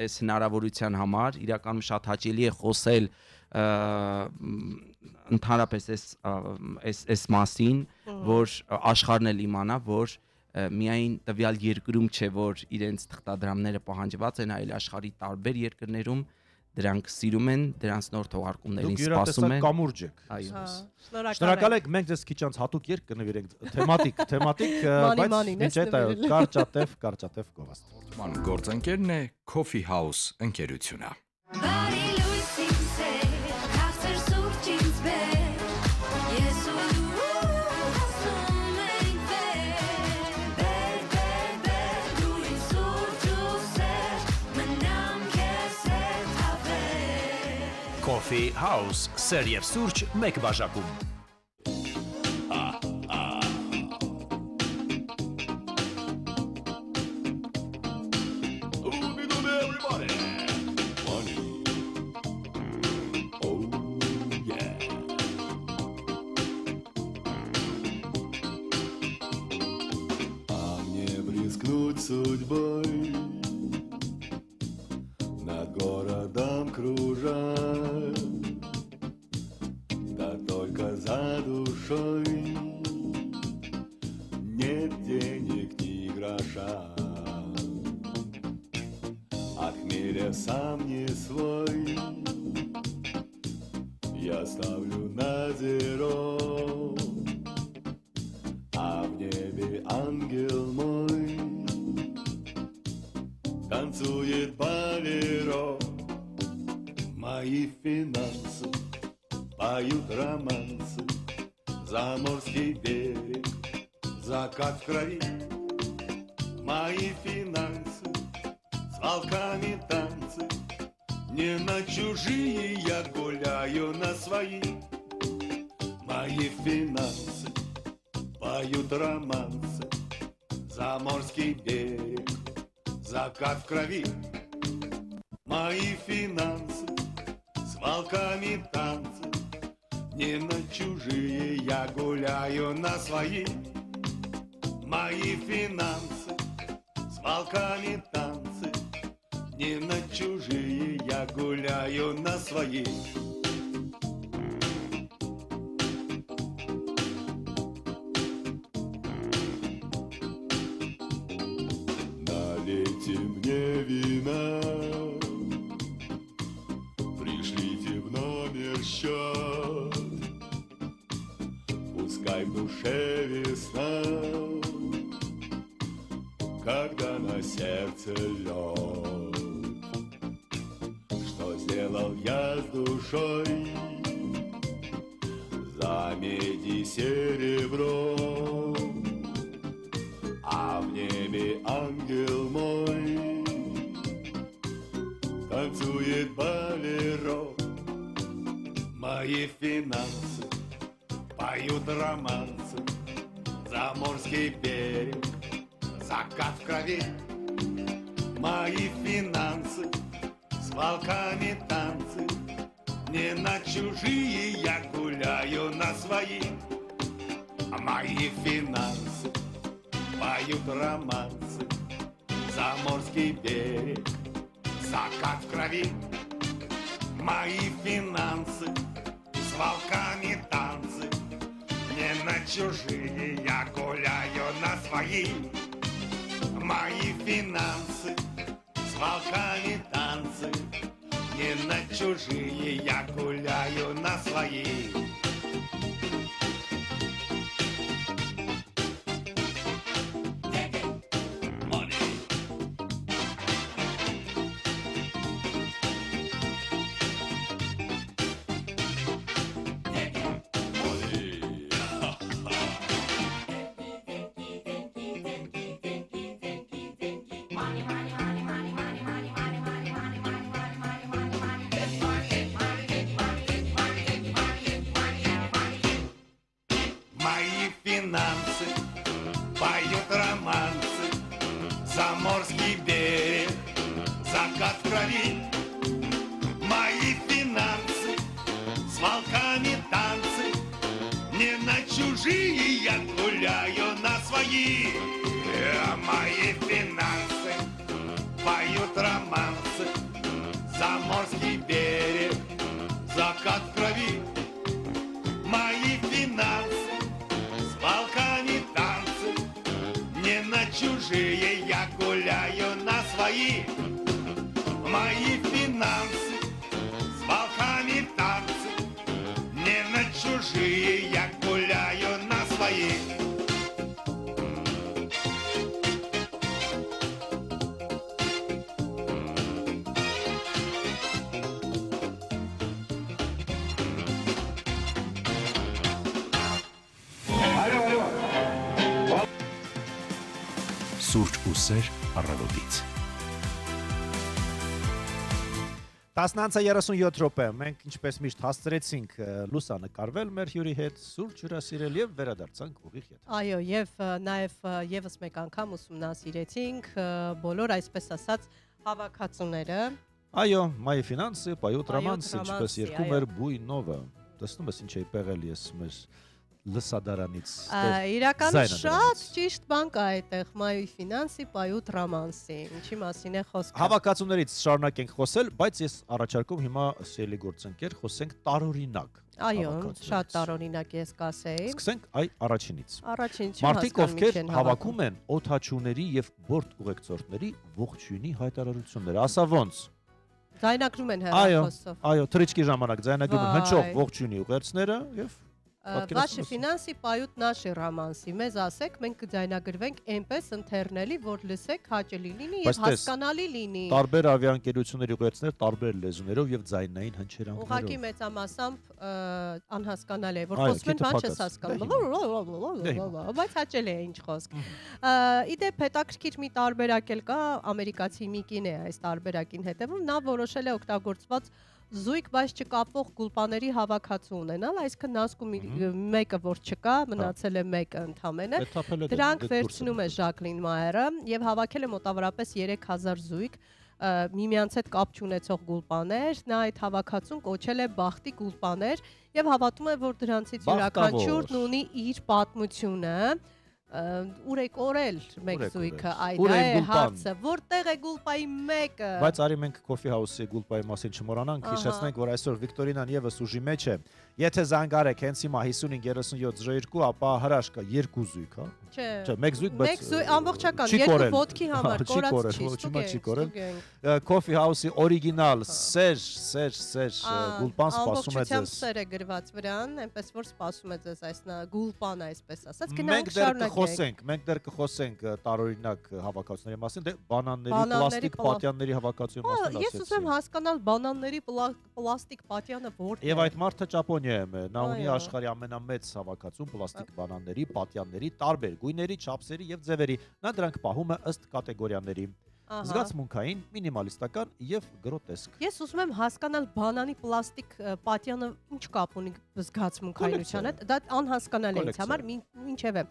այս հնարավորության համար, իրականում շատ հաճելի է խոսել ընդհանրապես այս մասին, որ աշխարհն էլ իմանա, որ միայն տվյալ երկրում չէ, որ իրենց թղթադրամները պահանջված են, այլ աշխարհի տարբեր երկրներում դրանք սիրում են, դրանց նոր թողարկումներին սպասում են։ Դուք կամուրջ եք։ Այո։ Շնորհակալ ենք, մենք ձեզ քիչ անց հատուկ երգ կնվիրենք, թեմատիկ, բայց ինչ է դա կարճատև գովաստ։ Գործընկերն է Coffee House ընկերությունը։ Coffee House, սեր եւ սուրճ մեկ բաժակում։ Судьбой над городом кружа, да только за душой нет денег ни гроша. От хмеля сам не свой, я ставлю на зеро, а в небе ангел мой танцует болеро. Мои финансы поют романсы, заморский берег, закат в крови. Мои финансы с волками танцы, не на чужие я гуляю, на свои. Мои финансы поют романсы, заморский берег, закат в крови. Мои финансы с волками танцы, не на чужие я гуляю, на свои. Мои финансы с волками танцы, не на чужие я гуляю, на свои. Налейте мне вина, пришлите в номер счет, пускай в душе весна, когда на сердце лед. Что сделал я с душой за медь и серебро, а в небе ангел мой танцует болеро. Мои финансы поют романсы, заморский берег, закат в крови. Мои финансы с волками танцы, Не на чужие я гуляю, на свои. Мои финансы поют романсы. Заморский берег, закат в крови. Мои финансы с волками танцы. Не на чужие я гуляю, на свои. Мои финансы с волками танцы. Не на чужие я гуляю, на свои. Мои финансы поют романсы. Заморский берег, закат в крови. Мои финансы с волками танцы. Не на чужие я гуляю, на свои. Мои финансы поют романсы. Заморский берег, закат в крови. Мои финансы с волками танцы. Не на чужие я гуляю, на свои. Мои финансы с волками танцы. Не на чужие я гуляю, на свои. Սուրճ ու սեր առավոտից։ 10:37 րոպե։ Մենք ինչպես միշտ հասցրեցինք լուսանկարվել մեր հյուրի հետ, սուրճ հյուրասիրել եւ վերադարձանք ուղիղ եթեր։ Այո, եւ նաեւ եւս մեկ անգամ ուսումնասիրեցինք բոլոր այսպես ասած հավաքածուները։ Այո, մայի ֆինանսը, պայոտ Պայոտ ռոմանսը, ինչպես ռոմանսի, երկում այո։ էր բույնովը։ Տեսնում ես ինչ էի պեղել ես մեր լսադարանից։ Իրականում զայնը շատ դրանից։ ճիշտ բան կա այդտեղ մայի ֆինանսի պայոտ ռոմանսի։ Ինչի մասին է խոսքը։ Հավաքածուներից շարունակենք խոսել, բայց ես առաջարկում հիմա սիրելի գործընկեր խոսենք տարօրինակ։ Այո, հավաքածուներից։ շատ տարօրինակ ես կասեի։ Սկսենք այ առաջինից։ Առաջին Մարդիկ, չհասկանում ովքեր ինչ են հավաքում են օդաչուների եւ բորտ ուղեկցորդների ողջույնի հայտարարությունները, ասա ոնց։ Ձայնագրում են Այո, հեռախոսով։ այո, թրիչքի ժամանակ ձայնագրում են հնչող Վայ։ ողջույնի ուղերձները եւ Ваши финансы поют наши романсы։ Մեզ ասեք, մենք կձայնագրվենք այնպես ընթերնելի, որ լսեք հաճելի լինի եւ Բայց տես, հասկանալի լինի։ տարբեր ավիաընկերությունների ուղերձներ տարբեր լեզուներով եւ ձայնային հնչերանգներով։ Ուղղակի մեծամասամբ անհասկանալի է, որ Այո, խոսում են, քիթը բան չես փակած։ հասկանում։ Բայց հաճելի է ինչ խոսք։ Իդեպ հետաքրքիր մի տարբերակ էլ կա, ամերիկացի մի կին է այս տարբերակին հետևում, նա որոշել է օգտագործված զույգ, բայց չկապվող գուլպաների հավաքածու ունենալ, այսինքն նասկու մեկը որ չկա, մնացել է մեկը ընդամենը։ Դրանք վերցնում է Ժակլին Մայերը եւ հավաքել է մոտավորապես 3000 զույգ միմյանց հետ կապ չունեցող գուլպաներ, նա այդ հավաքածուն կոչել է Բախտի գուլպաներ եւ հավատում է, որ դրանցից յուրաքանչյուրն ունի իր պատմությունը։ Ուր է կորել մեկ զույգը, այդ է հարցը, որտեղ է գուլպայի մեկը։ Բայց արի մենք Coffee House-ի գուլպայի մասին չմոռանանք, հիշեցնենք, որ այսօր Վիկտորինան եւս ուժի մեջ է։ Եթե զանգարեք հենց հիմա 553702, ապա հրաշք կա 2 զույգ, հա։ Չէ, մեկ զույգ, բայց մեկ զույգ ամբողջական երկու ոտքի համար կորած չի կորել։ Coffee House-ի օրիգինալ սեր գուլպան սպասում է ձեզ։ Սեր է գրված վրան, այնպես որ սպասում է ձեզ այս գուլպան, այսպես ասած, գնանք շարունակենք։ Մենք դեռ կխոսենք տարօրինակ հավաքածուների մասին, դե բանանների, պլաստիկ պատյանների հավաքածուի մասին ասեցի։ Ես ուզում հասկանալ բանանների պլաստիկ պատյանը որտեղ է։ Եվ այդ մարդը Ճապոնիայում է, նա ունի աշխարհի ամենամեծ հավաքածուն պլաստիկ բանանների, պատյանների, տարբեր գույների, չափսերի եւ ձևերի։ Նա դրանք պահում է ըստ կատեգորիաների։ զգացմունքային, մինիմալիստական եւ գրոտեսկ։ Ես ուզում եմ հասկանալ բանանի պլաստիկ պատյանը ինչ կապ ունի զգացմունքայնության հետ, դա անհասկանալի է ինձ համար, ինչևէ։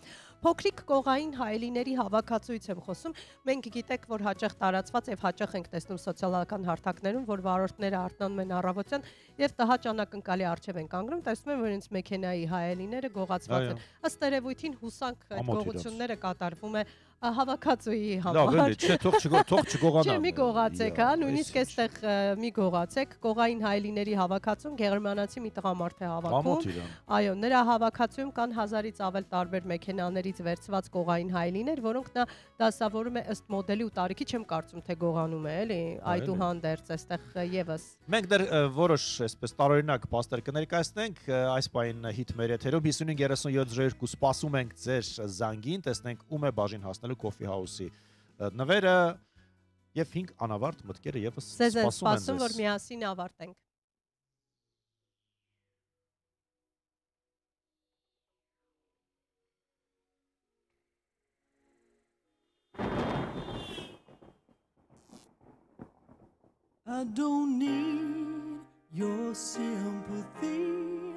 Փոքրիկ կողային հայելիների հավաքածուից եմ խոսում։ Մենք գիտեք, որ հաճախ տարածված եւ հաճախ ենք տեսնում սոցիալական հարթակներում, որ վարորդները արթնանում են առավոտյան եւ տհաճ անակնկալի առջև են կանգնում, տեսնում են, որ ինձ մեքենայի հայելիները գողացված են։ Ըստ երևույթին հուսանք այդ գողությունները կատարվում է հավաքածուի համար։ Լավ, էլի, չէ, թող չգողանա։ Չէ, մի գողացեք, հա, նույնիսկ այստեղ մի գողացեք, կողային հայելիների հավաքածուն գերմանացի մի տղամարդ է հավաքում։ Այո, նրա հավաքածուում կան 1000-ից ավել տարբեր մեքենաներից վերցված կողային հայելիներ, որոնք նա դասավորում է ըստ մոդելի ու տարիքի, չեմ կարծում թե գողանում է, էլի, այդուհանդերձ այստեղ եւս։ Մենք դեռ որոշ այսպես տարօրինակ փաստեր կներկայացնենք այս պահին հիթ մեր եթերում 55:37 սպասում ենք ձեր զանգին, տեսնենք ում է բաժին հասնելու Coffee House-ի նվերը եւ 5 անավարտ մտքերը եւս սպասում են, որ միասին ավարտենք։ I don't need your sympathy.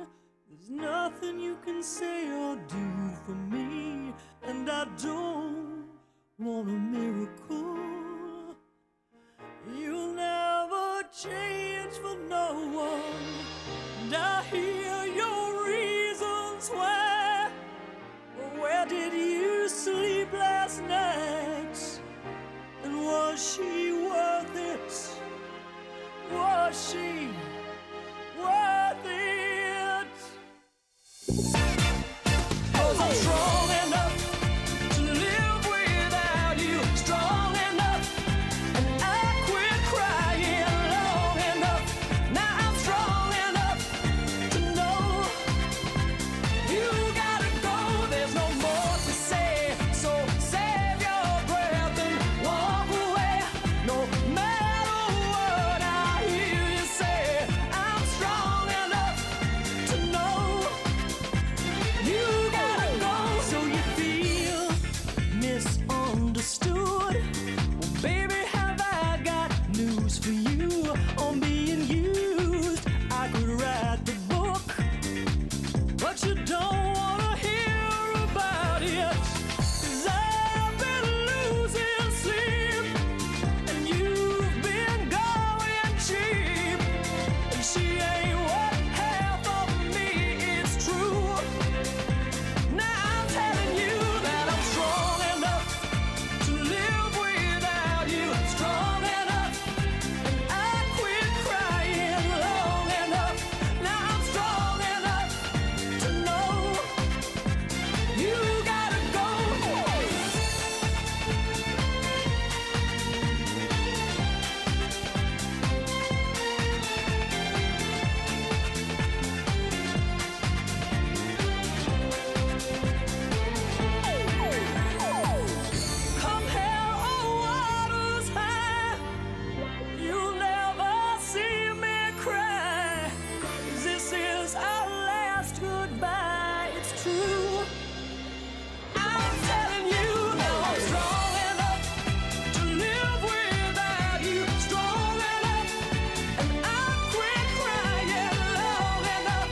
There's nothing you can say or do for me. And I don't want a miracle. You'll never change for no one. And I hear your reasons why. But where did you sleep last night? And was she worth it? Was she worth it? 'Cause I'm strong enough to live without you, strong enough, and I quit crying long enough. Now I'm strong enough to know you gotta go. There's no more to say, so save your breath and walk away. No matter what I hear you say, I'm strong enough to know you gotta go. So you feel misunderstood? Well, baby, have I got news for you on being used? I could write the book, but you don't wanna hear about it. 'Cause I've been losing sleep, and you've been going cheap. And she ain't what half of me is true. Now I'm telling you that I'm strong enough to live without you, strong enough, and I quit crying long enough. Now I'm strong enough to know you gotta go. Come hell or waters high, you'll never see me cry. 'Cause this is our last goodbye, it's true. I'm telling you now I'm strong enough to live without you, strong enough, and I quit crying long enough.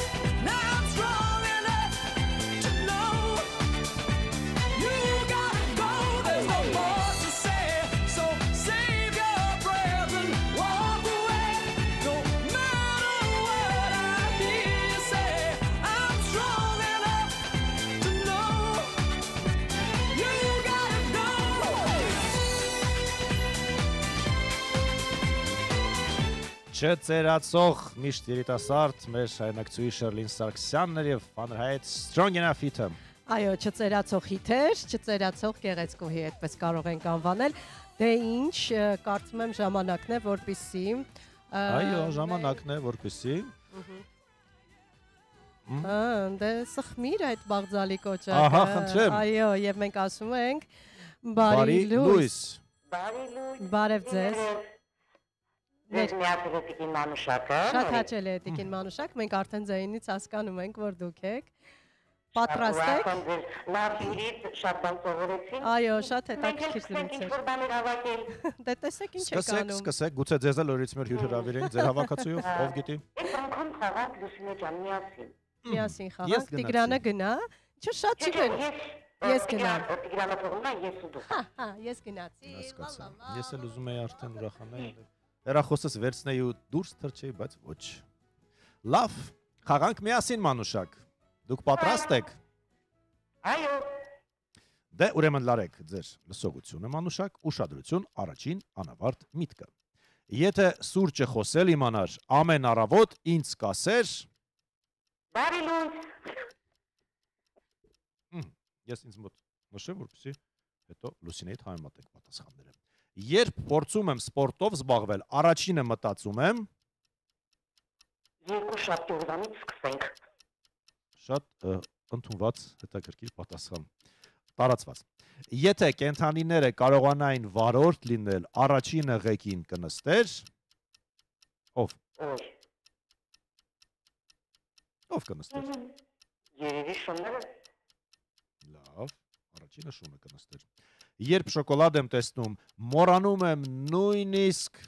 Now I'm strong enough to know you gotta go. There's no more to say, so save your breath and walk away. No matter what I hear you say, I'm strong enough to know you gotta go. Չծերացող միշտ երիտասարդ մեր հայրենակցուհի Շերլին Սարգսյանն էր եւ Fahrenheit Strong Enough Hit-ը։ Այո, չծերացող հիթեր, չծերացող գեղեցկուհի, այդպես կարող ենք անվանել։ Դե ինչ, կարծում եմ ժամանակն է, որպեսզի Այո, ժամանակն է, որպեսզի դե սխմիր այդ բաղձալի կոճակը։ Ահա, խնդրեմ։ Այո, եւ մենք ասում ենք բարի լույս։ Բարև ձեզ։ Ես միացել եմ Տիկին Մանուշակը։ Շատ հաճելի է Տիկին Մանուշակ, մենք արդեն ձայնից հասկանում ենք, որ դուք եք։ պատրաստ եք։ Լավ յուրից շատ բան սովորեցին։ Այո, շատ հետաքրքիր Մենք զրույց ինչ-որ բաներ հավաքել։ Դե տեսեք ինչ եք անում։ Սկսեք, գուցե ձեզ էլ օրից մեր հյուր հրավիրենք ձեր հավաքածուով, ով գիտի։ Այս անգամ խաղանք Լուսինե ջան միասին։ Միասին Ես խաղանք, գնացի։ Տիգրանը գնա։ Չէ, շատ չի գնա։ Ես գնամ։ Տիգրանը թողնում է, ես ու դու։ Հա, ես գնացի։ Հասկացա։ Ես էլ ուզում եի արդեն ուրախանալ։ Հեռախոսս վերցնեի ու դուրս թռչեի, բայց ոչ։ Լավ, խաղանք միասին Մանուշակ։ Դուք պատրաստ եք։ Այո։ Դե ուրեմն լարեք ձեր լսողությունը Մանուշակ, ուշադրություն, առաջին անավարտ միտքը։ Եթե սուրճը խոսել իմանար, ամեն առավոտ ինձ կասեր։ Բարի լույս։ Ես ինձ մոտ նշեմ, որպեսզի հետո Լուսինեիդ համեմատենք պատասխանները։ Երբ փորձում եմ սպորտով զբաղվել, առաջինը մտածում եմ։ Երկու շաբթի օրվանից սկսենք։ Շատ ընդունված հետաքրքիր պատասխան։ Տարածված։ Եթե կենդանիները կարողանային վարորդ լինել, առաջինը ղեկին կնստեր։ Ով։ Ոյ։ Ով կնստեր։ Երևի շունները։ Լավ, առաջինը շունը կնստեր։ Երբ շոկոլադ եմ տեսնում, մոռանում եմ նույնիսկ։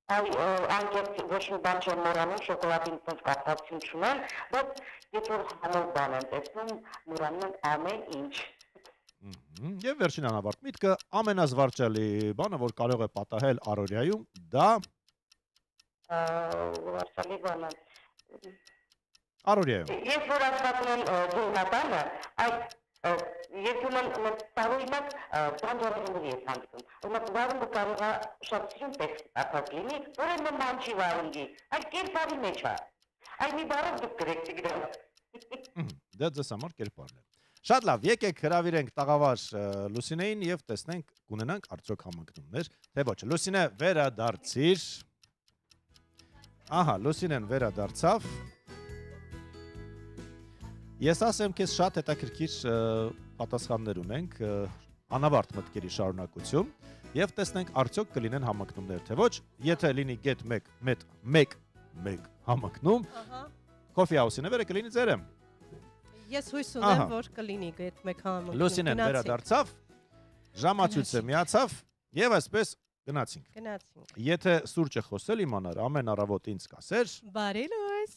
Այ անկեղծ ոչ մի բան չեմ մոռանում, շոկոլադին տես կապվածություն չունեմ, բայց երբ որ համով բան եմ տեսնում, մոռանում եմ ամեն ինչ։ Եվ վերջին անավարտ միտքը ամենազվարճալի բանը, որ կարող է պատահել առօրյայում, դա Վարշալի բանը։ առօրյայում։ Ես որ ասվածում եմ գույնատանը, այդ երբեմն տարօրինակ բանջարեղենների ես հանդիպում։ Օրինակ վարունգը կարող է շատ սիրուն տեսք ապած լինի, որ այն նման չի վարունգի, այդ կերպարի մեջ է։ Այդ մի բառով դուք գրեք Տիգրան։ Դա ձեզ համար կերպարն է։ Շատ լավ, եկեք հրավիրենք տաղավար Լուսինեին եւ տեսնենք կունենանք արդյոք համընկնումներ, թե ոչ։ Լուսինե վերադարձիր։ Ահա, Լուսինեն վերադարձավ։ Ես ասեմ քեզ շատ հետաքրքիր պատասխաններ ունենք, անավարտ մտքերի շարունակություն եւ տեսնենք արդյոք կլինեն համընկնումներ, թե ոչ։ Եթե լինի get 1 համընկնում, Coffee House-ի նվերը կլինի ձերը։ Ես հույս ունեմ, որ կլինի get 1 համընկնում։ Լուսինեն վերադարձավ, ժամացույցը միացավ եւ այսպես գնացինք։ Գնացինք։ Եթե սուրճը խոսել իմանար, ամեն առավոտ ինձ կասեր։ Բարի լույս։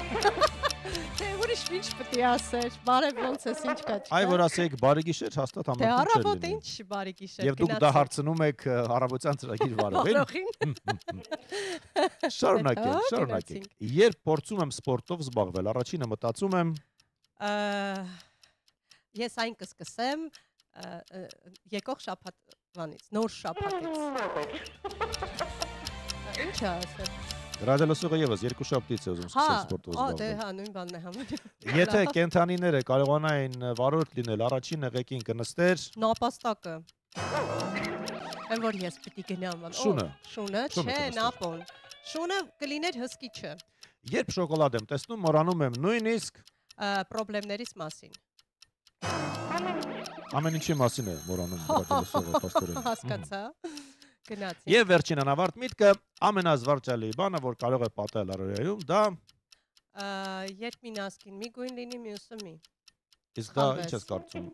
Թե ուրիշ ինչ պետք է ասեր, բարև ոնց ես, ինչ կա։ Այ որ ասեիք բարի գիշեր, հաստատ Թե համընկնում չէ։ առավոտ ինչ բարի գիշեր։ Եվ դուք դա հարցնում եք առավոտյան ծրագիր վարողին։ Շարունակենք։ Երբ փորձում եմ սպորտով զբաղվել, առաջինը մտածում եմ ես այն կսկսեմ եկող շաբաթվանից, նոր շաբաթից։ Ինչ է ասել։ Ռադիոլսողը եւս երկու շաբթից է ուզում սկսել սպորտով զբաղվել։ Դե հա, նույն բանն է համարյա։ Եթե կենդանիները կարողանային վարորդ լինել, առաջինը ղեկին կնստեր։ Նապաստակը։ Այն որ ես պիտի գնամ։ Շունը։ Շունը, չէ, նապոն։ Շունը կլիներ հսկիչը։ Երբ շոկոլադ եմ տեսնում, մոռանում եմ նույնիսկ պրոբլեմներից մասին։ Ամեն ինչի մասին է մոռանում ռադիոլսողը փաստորեն։ Հասկացա։ Գնացի։ Եվ վերջին անավարտ միտքը ամենազվարճալի բանը, որ կարող է պատահել առօրյայում, դա երբ մի նասկին մի գույն լինի, մյուսը մի։ Իսկ դա ինչ ես կարծում,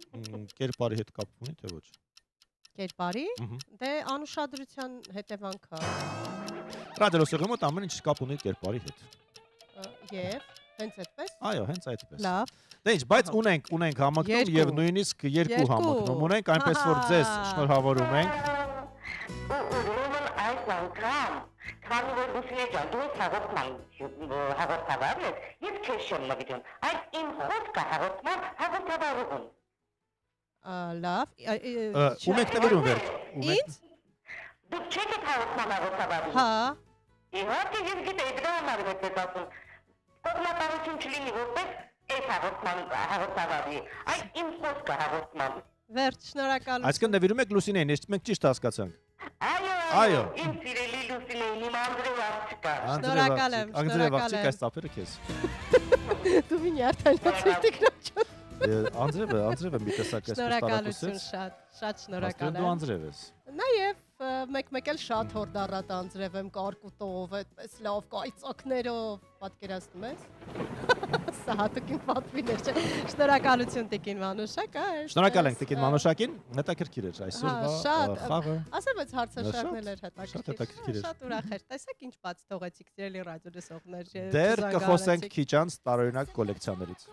կերպարի հետ կապ ունի թե ոչ։ Կերպարի։ Դե անուշադրության հետևանք է։ Ռադիոլսողի մոտ ամեն ինչ կապ ունի կերպարի հետ։ Եվ հենց այդպես։ Այո, հենց այդպես։ Լավ։ Դե ինչ, բայց ունենք համընկնում եւ նույնիսկ երկու համընկնում ունենք, այնպես որ ձեզ շնորհավորում ենք։ Ուրեմն այս անգամ, քանի որ Լուսինե ջան, դու ես հաղորդավարն ես, ես քեզ չեմ նվիրում, այդ իմ խոսքը հաղորդավարուհուն։ Լավ։ Ում եք նվիրում վերջ։ Ինչ։ Դուք չեք եք հաղորդման հաղորդավարում։ Հա։ Իհարկե ես գիտեի, դրա համար եմ այդպես ասում։ Կողմնակալություն չլինի, որպես այս հաղորդման հաղորդավարի, այդ իմ խոսքը հաղորդման։ Վերջ, շնորհակալություն։ Այսինքն նվիրում եք Լուսինեին, ես մենք ճիշտ հասկացանք։ Այո, իմ սիրելի Լուսինեին, իմ Անդրեև աղջիկա։ Շնորհակալ եմ, Անդրեև աղջիկ, այս ծափերը քեզ։ Դու մի արտանացիր Տիգրան։ Անդրեևը մի տեսակ այսպես Շնորհակալություն շատ շնորհակալ եմ։ Դու Անդրեև ես։ Նաև մեկ էլ շատ հոր դառատ Անդրեև եմ կարկուտով, այդպես լավ կայծակներով, պատկերացնում ես։ Սա հատուկին պատվիներ չէ։ Շնորհակալություն Տիկին Մանուշակ, Շնորհակալ ենք Տիկին Մանուշակին, հետաքրքիր էր այսօր շատ խաղը։ ասեմ բայց հարցաշարներ էր Շատ հետաքրքիր էր։ Շատ ուրախ էր։ Տեսեք ինչ բաց թողեցիք սիրելի ռադիո լսողներ։ Դեռ կխոսենք քիչ անց տարօրինակ կոլեկցիաներից։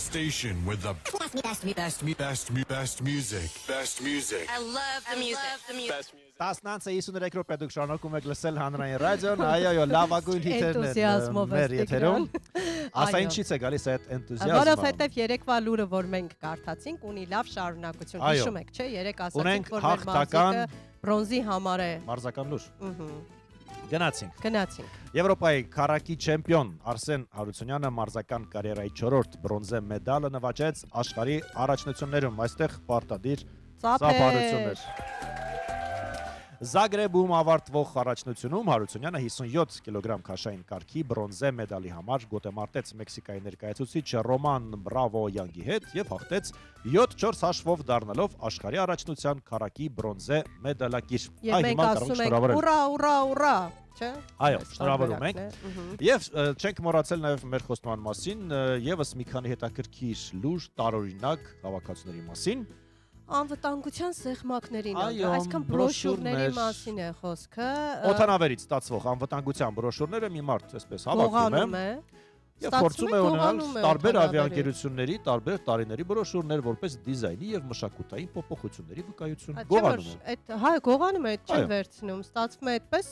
Station with the best music. Best music. I love the music. 19:53 րոպե դուք շարունակում եք լսել հանրային ռադիոն, այո, լավագույն հիթերն են մեր եթերում։ Ասա ինչից է գալիս այդ էնտուզիազմը։ Որովհետև երեկվա լուրը, որ մենք կարդացինք, ունի լավ շարունակություն։ Հիշում եք, չէ՞, երեք ասացինք, որ մեր մարզիկը բրոնզի համար է։ Մարզական լուր։ Գնացինք։ Եվրոպայի քարակի չեմպիոն Արսեն Հարությունյանը մարզական կարիերայի 4-րդ բրոնզե մեդալը նվաճեց աշխարհի առաջնություններում, այստեղ պարտադիր ծափարություններ։ Զագրեբում ավարտվող առաջնությունում Հարությունյանը 57 կիլոգրամ քաշային կարգի բրոնզե մեդալի համար գոտեմարտեց Մեքսիկայի ներկայացուցիչ Ռոման Բրավոյանգի հետ եւ հաղթեց 7-4 հաշվով դառնալով աշխարհի առաջնության քարակի բրոնզե մեդալակիր։ Այ մենք ասում ենք ուրա, չէ՞։ Այո, շնորհավորում ենք։ Եվ չենք մոռացել նաեւ մեր խոստման մասին, եւս մի քանի հետաքրքիր լուր տարօրինակ հավաքածուների մասին։ Անվտանգության սեղմակներին, այսքան բրոշյուրների մասին է խոսքը։ Օդանավերից ստացվող անվտանգության բրոշյուրները մի մարդ այսպես հավաքում է։ Եվ Ստացվում փորձում է է ունենալ գողանում է տարբեր օդանավերի։ ավիաընկերությունների տարբեր տարիների բրոշուրներ որպես դիզայնի եւ մշակութային փոփոխությունների վկայություն Չէ՞ որ գողանում է։ այդ հա գողանում է, չէ՞ Այո։ վերցնում, ստացվում է այդպես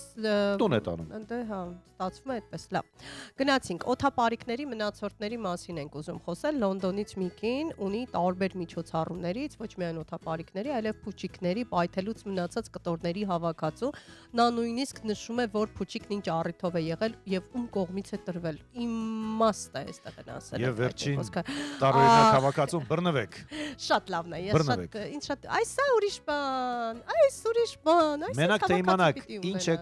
Տուն է տանում։ Դե հա, ստացվում է այդպես, լավ։ Գնացինք օթապարիկների մնացորդների մասին ենք ուզում խոսել։ Լոնդոնից մի կին ունի տարբեր միջոցառումներից, ոչ միայն օթապարիկների, այլև փուչիկների, պայթելուց մնացած կտորների հավաքածու։ Նա նույնիսկ նշում է, որ փուչիկն ինչ առիթով է եղել եւ ում կողմից է տրվել։ Իմաստ է այստեղ ասել։ Եվ վերջին տարօրինակ հավաքածուն բռնվեք։ Շատ լավն է, ես շատ ինչ շատ այս է ուրիշ բան, այս ուրիշ բան, այս Մենակ թե իմանաք ինչ է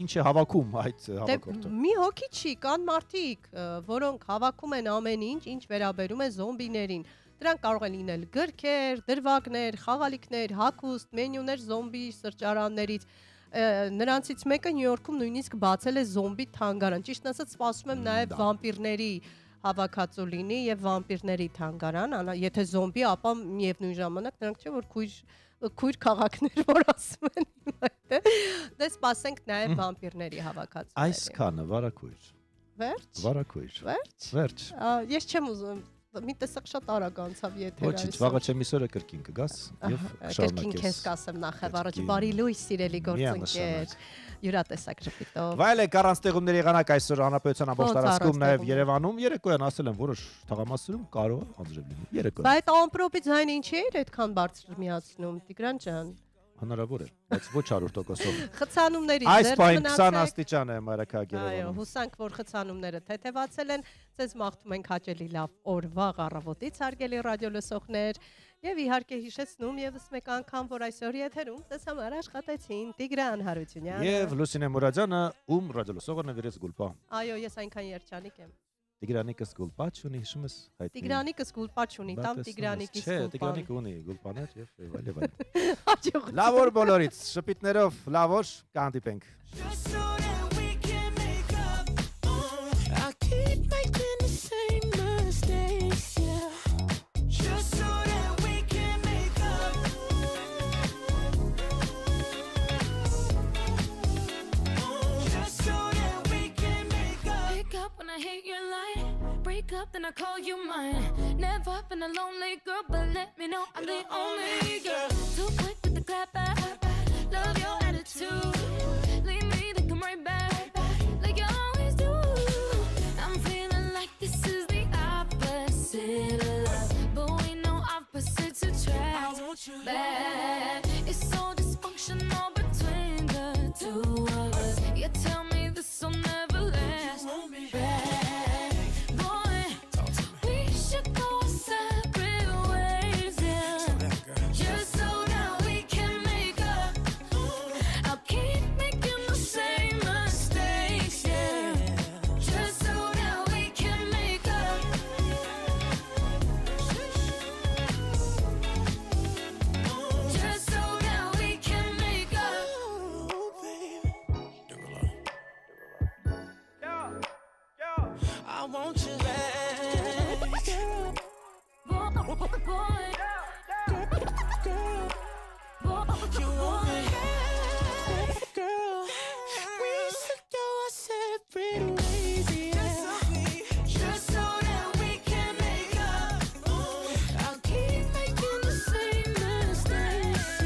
ինչ է հավաքում այդ հավաքորդը։ Մի հոգի չի, կան մարդիկ, որոնք հավաքում են ամեն ինչ, ինչ վերաբերում է զոմբիներին։ Դրանք կարող են լինել գրքեր, դրվագներ, խաղալիքներ, հագուստ, մենյուներ զոմբի սրճարաններից։ Նրանցից մեկը Նյու Յորքում նույնիսկ բացել է զոմբի թանգարան։ Ճիշտ ասած, սպասում եմ նաև վամպիրների հավաքածու լինի եւ վամպիրների թանգարան, եթե զոմբի, ապա միևնույն ժամանակ նրանք չէ որ քույր քաղաքներ որ ասում են այդտեղ։ Դե սպասենք նաև վամպիրների հավաքածուների։ Այսքանը վարակույր։ Վերջ։ Վարակույր։ Վերջ։ Վերջ։ Ես չեմ ուզում մի տեսակ շատ արագ անցավ եթերը։ Ոչինչ, վաղը չեմիսորը կրկին կգաս եւ կրկին քեզ կասեմ նախ առաջ բարի լույս սիրելի գործընկեր։ Յուրատեսակ ժպիտով։ Վայելեք առանց տեղումների եղանակ այսօր հանրապետության ամբողջ տարածքում նաև Երևանում երեկոյան ասել են որոշ թաղամասերում կարող է անձրև լինի երեկոյան։ Բայց ամպրոպի ձայն ինչի էր այդքան բարձր միացնում Տիգրան ջան։ Հնարավոր է, բայց ոչ 100%-ով։ Խցանումների Այս պահին 20 աստիճան է մայրաքաղաք Երևանում։ Այո, հուսանք, որ խցանումները թեթևացել են։ Ձեզ մաղթում ենք հաճելի լավ օրվա առավոտից հարգելի ռադիո լսողներ։ Եվ իհարկե հիշեցնում եւս մեկ անգամ, որ այսօր եթերում ձեզ համար աշխատեցին Տիգրան Հարությունյանը եւ Լուսինե Մուրադյանը, ում ռադիո լսողը նվիրեց Գուլպա։ Այո, ես այնքան երջանիկ եմ։ Տիգրանիկս Գուլպա չունի, հիշում ես հայտնի։ Տիգրանիկս Գուլպա չունի, տամ Տիգրանիկիս Գուլպա։ Չէ, Տիգրանիկը ունի Գուլպաներ եւ այլ։ Լավ օր բոլորից, շփիտներով, լավ օր, կհանդիպենք։ Up, then I call you mine. Never been a lonely girl, but let me know I'm the only girl. Too quick with the clap back. Love your attitude. Leave me, then come right back. Like you always do. I'm feeling like this is the opposite of love. But we know opposites attract. I want you back. It's so dysfunctional between the two of us. You tell me this will never last. You want me back. I want you back, girl. You want me, girl. We should go our separate ways, just so that we can make up. I'll keep making the same mistakes,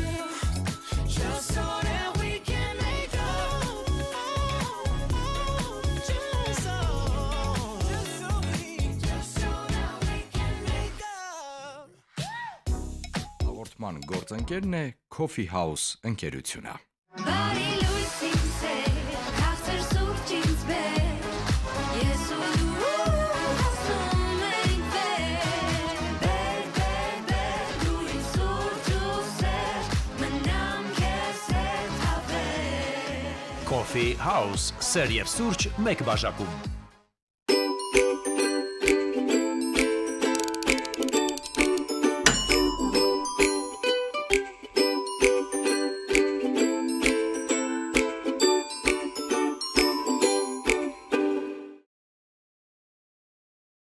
just so that we can make up. Just so that we can make up. Հաղորդման գործընկերն է Coffee House ընկերությունը։ Բարի լույսին սեր, հասեր սուրճ ինձ բեր, ես ու դու հասում ենք բեր, դու ինձ սուրճ ու սեր, մնամ քեզ հետ հավեր։ Coffee House, սեր եւ սուրճ մեկ բաժակում։